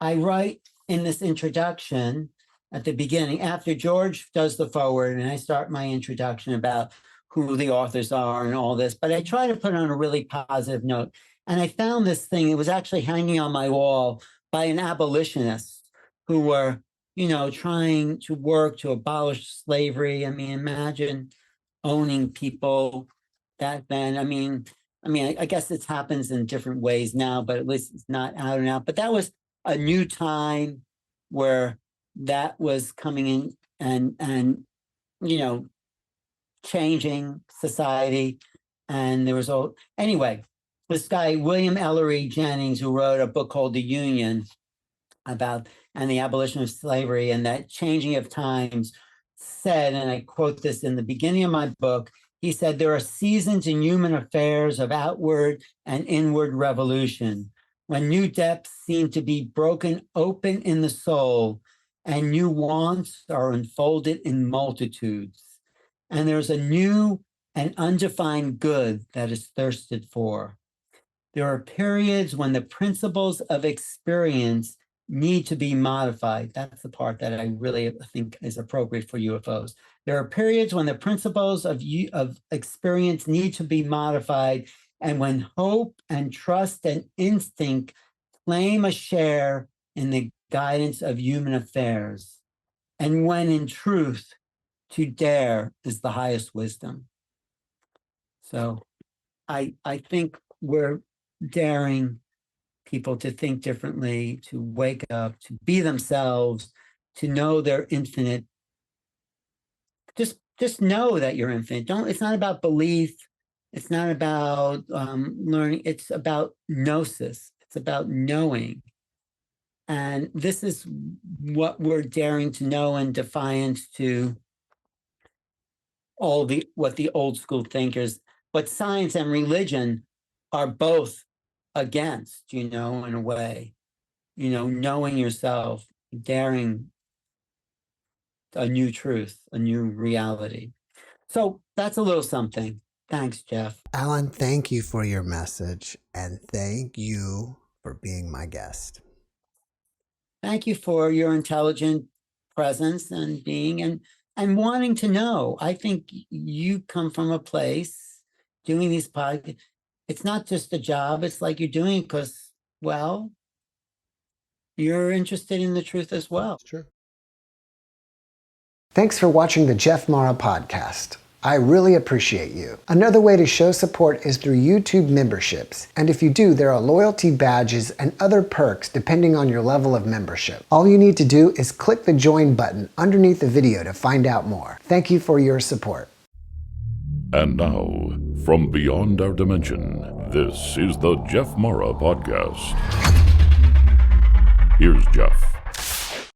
S3: I write in this introduction at the beginning, after George does the forward, and I start my introduction about who the authors are and all this, but I try to put on a really positive note. And I found this thing, it was actually hanging on my wall by an abolitionist who were, trying to work to abolish slavery. I mean, imagine owning people back then. I mean, I guess it happens in different ways now, but at least it's not out and out. But that was a new time where that was coming in and changing society. And there was anyway, this guy, William Ellery Jennings, who wrote a book called The Union and the abolition of slavery and that changing of times, said, and I quote this in the beginning of my book, he said, there are seasons in human affairs of outward and inward revolution, when new depths seem to be broken open in the soul and new wants are unfolded in multitudes. And there's a new and undefined good that is thirsted for. There are periods when the principles of experience need to be modified. That's the part that I really think is appropriate for UFOs. There are periods when the principles of experience need to be modified, and when hope and trust and instinct claim a share in the guidance of human affairs, and when in truth, to dare is the highest wisdom. So I think we're daring people to think differently, to wake up, to be themselves, to know they're infinite. Just know that you're infinite. It's not about belief. It's not about learning. It's about gnosis. It's about knowing. And this is what we're daring to know, in defiance to what the old school thinkers, what science and religion are both against, in a way, knowing yourself, daring a new truth, a new reality. So that's a little something. Thanks, Jeff.
S2: Alan, thank you for your message, and thank you for being my guest.
S3: Thank you for your intelligent presence and being and wanting to know. I think you come from a place doing these podcasts. It's not just a job. It's like you're doing it because, well, you're interested in the truth as well.
S2: Sure. Thanks for watching the JeffMara podcast. I really appreciate you. Another way to show support is through YouTube memberships. And if you do, there are loyalty badges and other perks depending on your level of membership. All you need to do is click the join button underneath the video to find out more. Thank you for your support.
S1: And now, from beyond our dimension, this is the JeffMara podcast. Here's Jeff.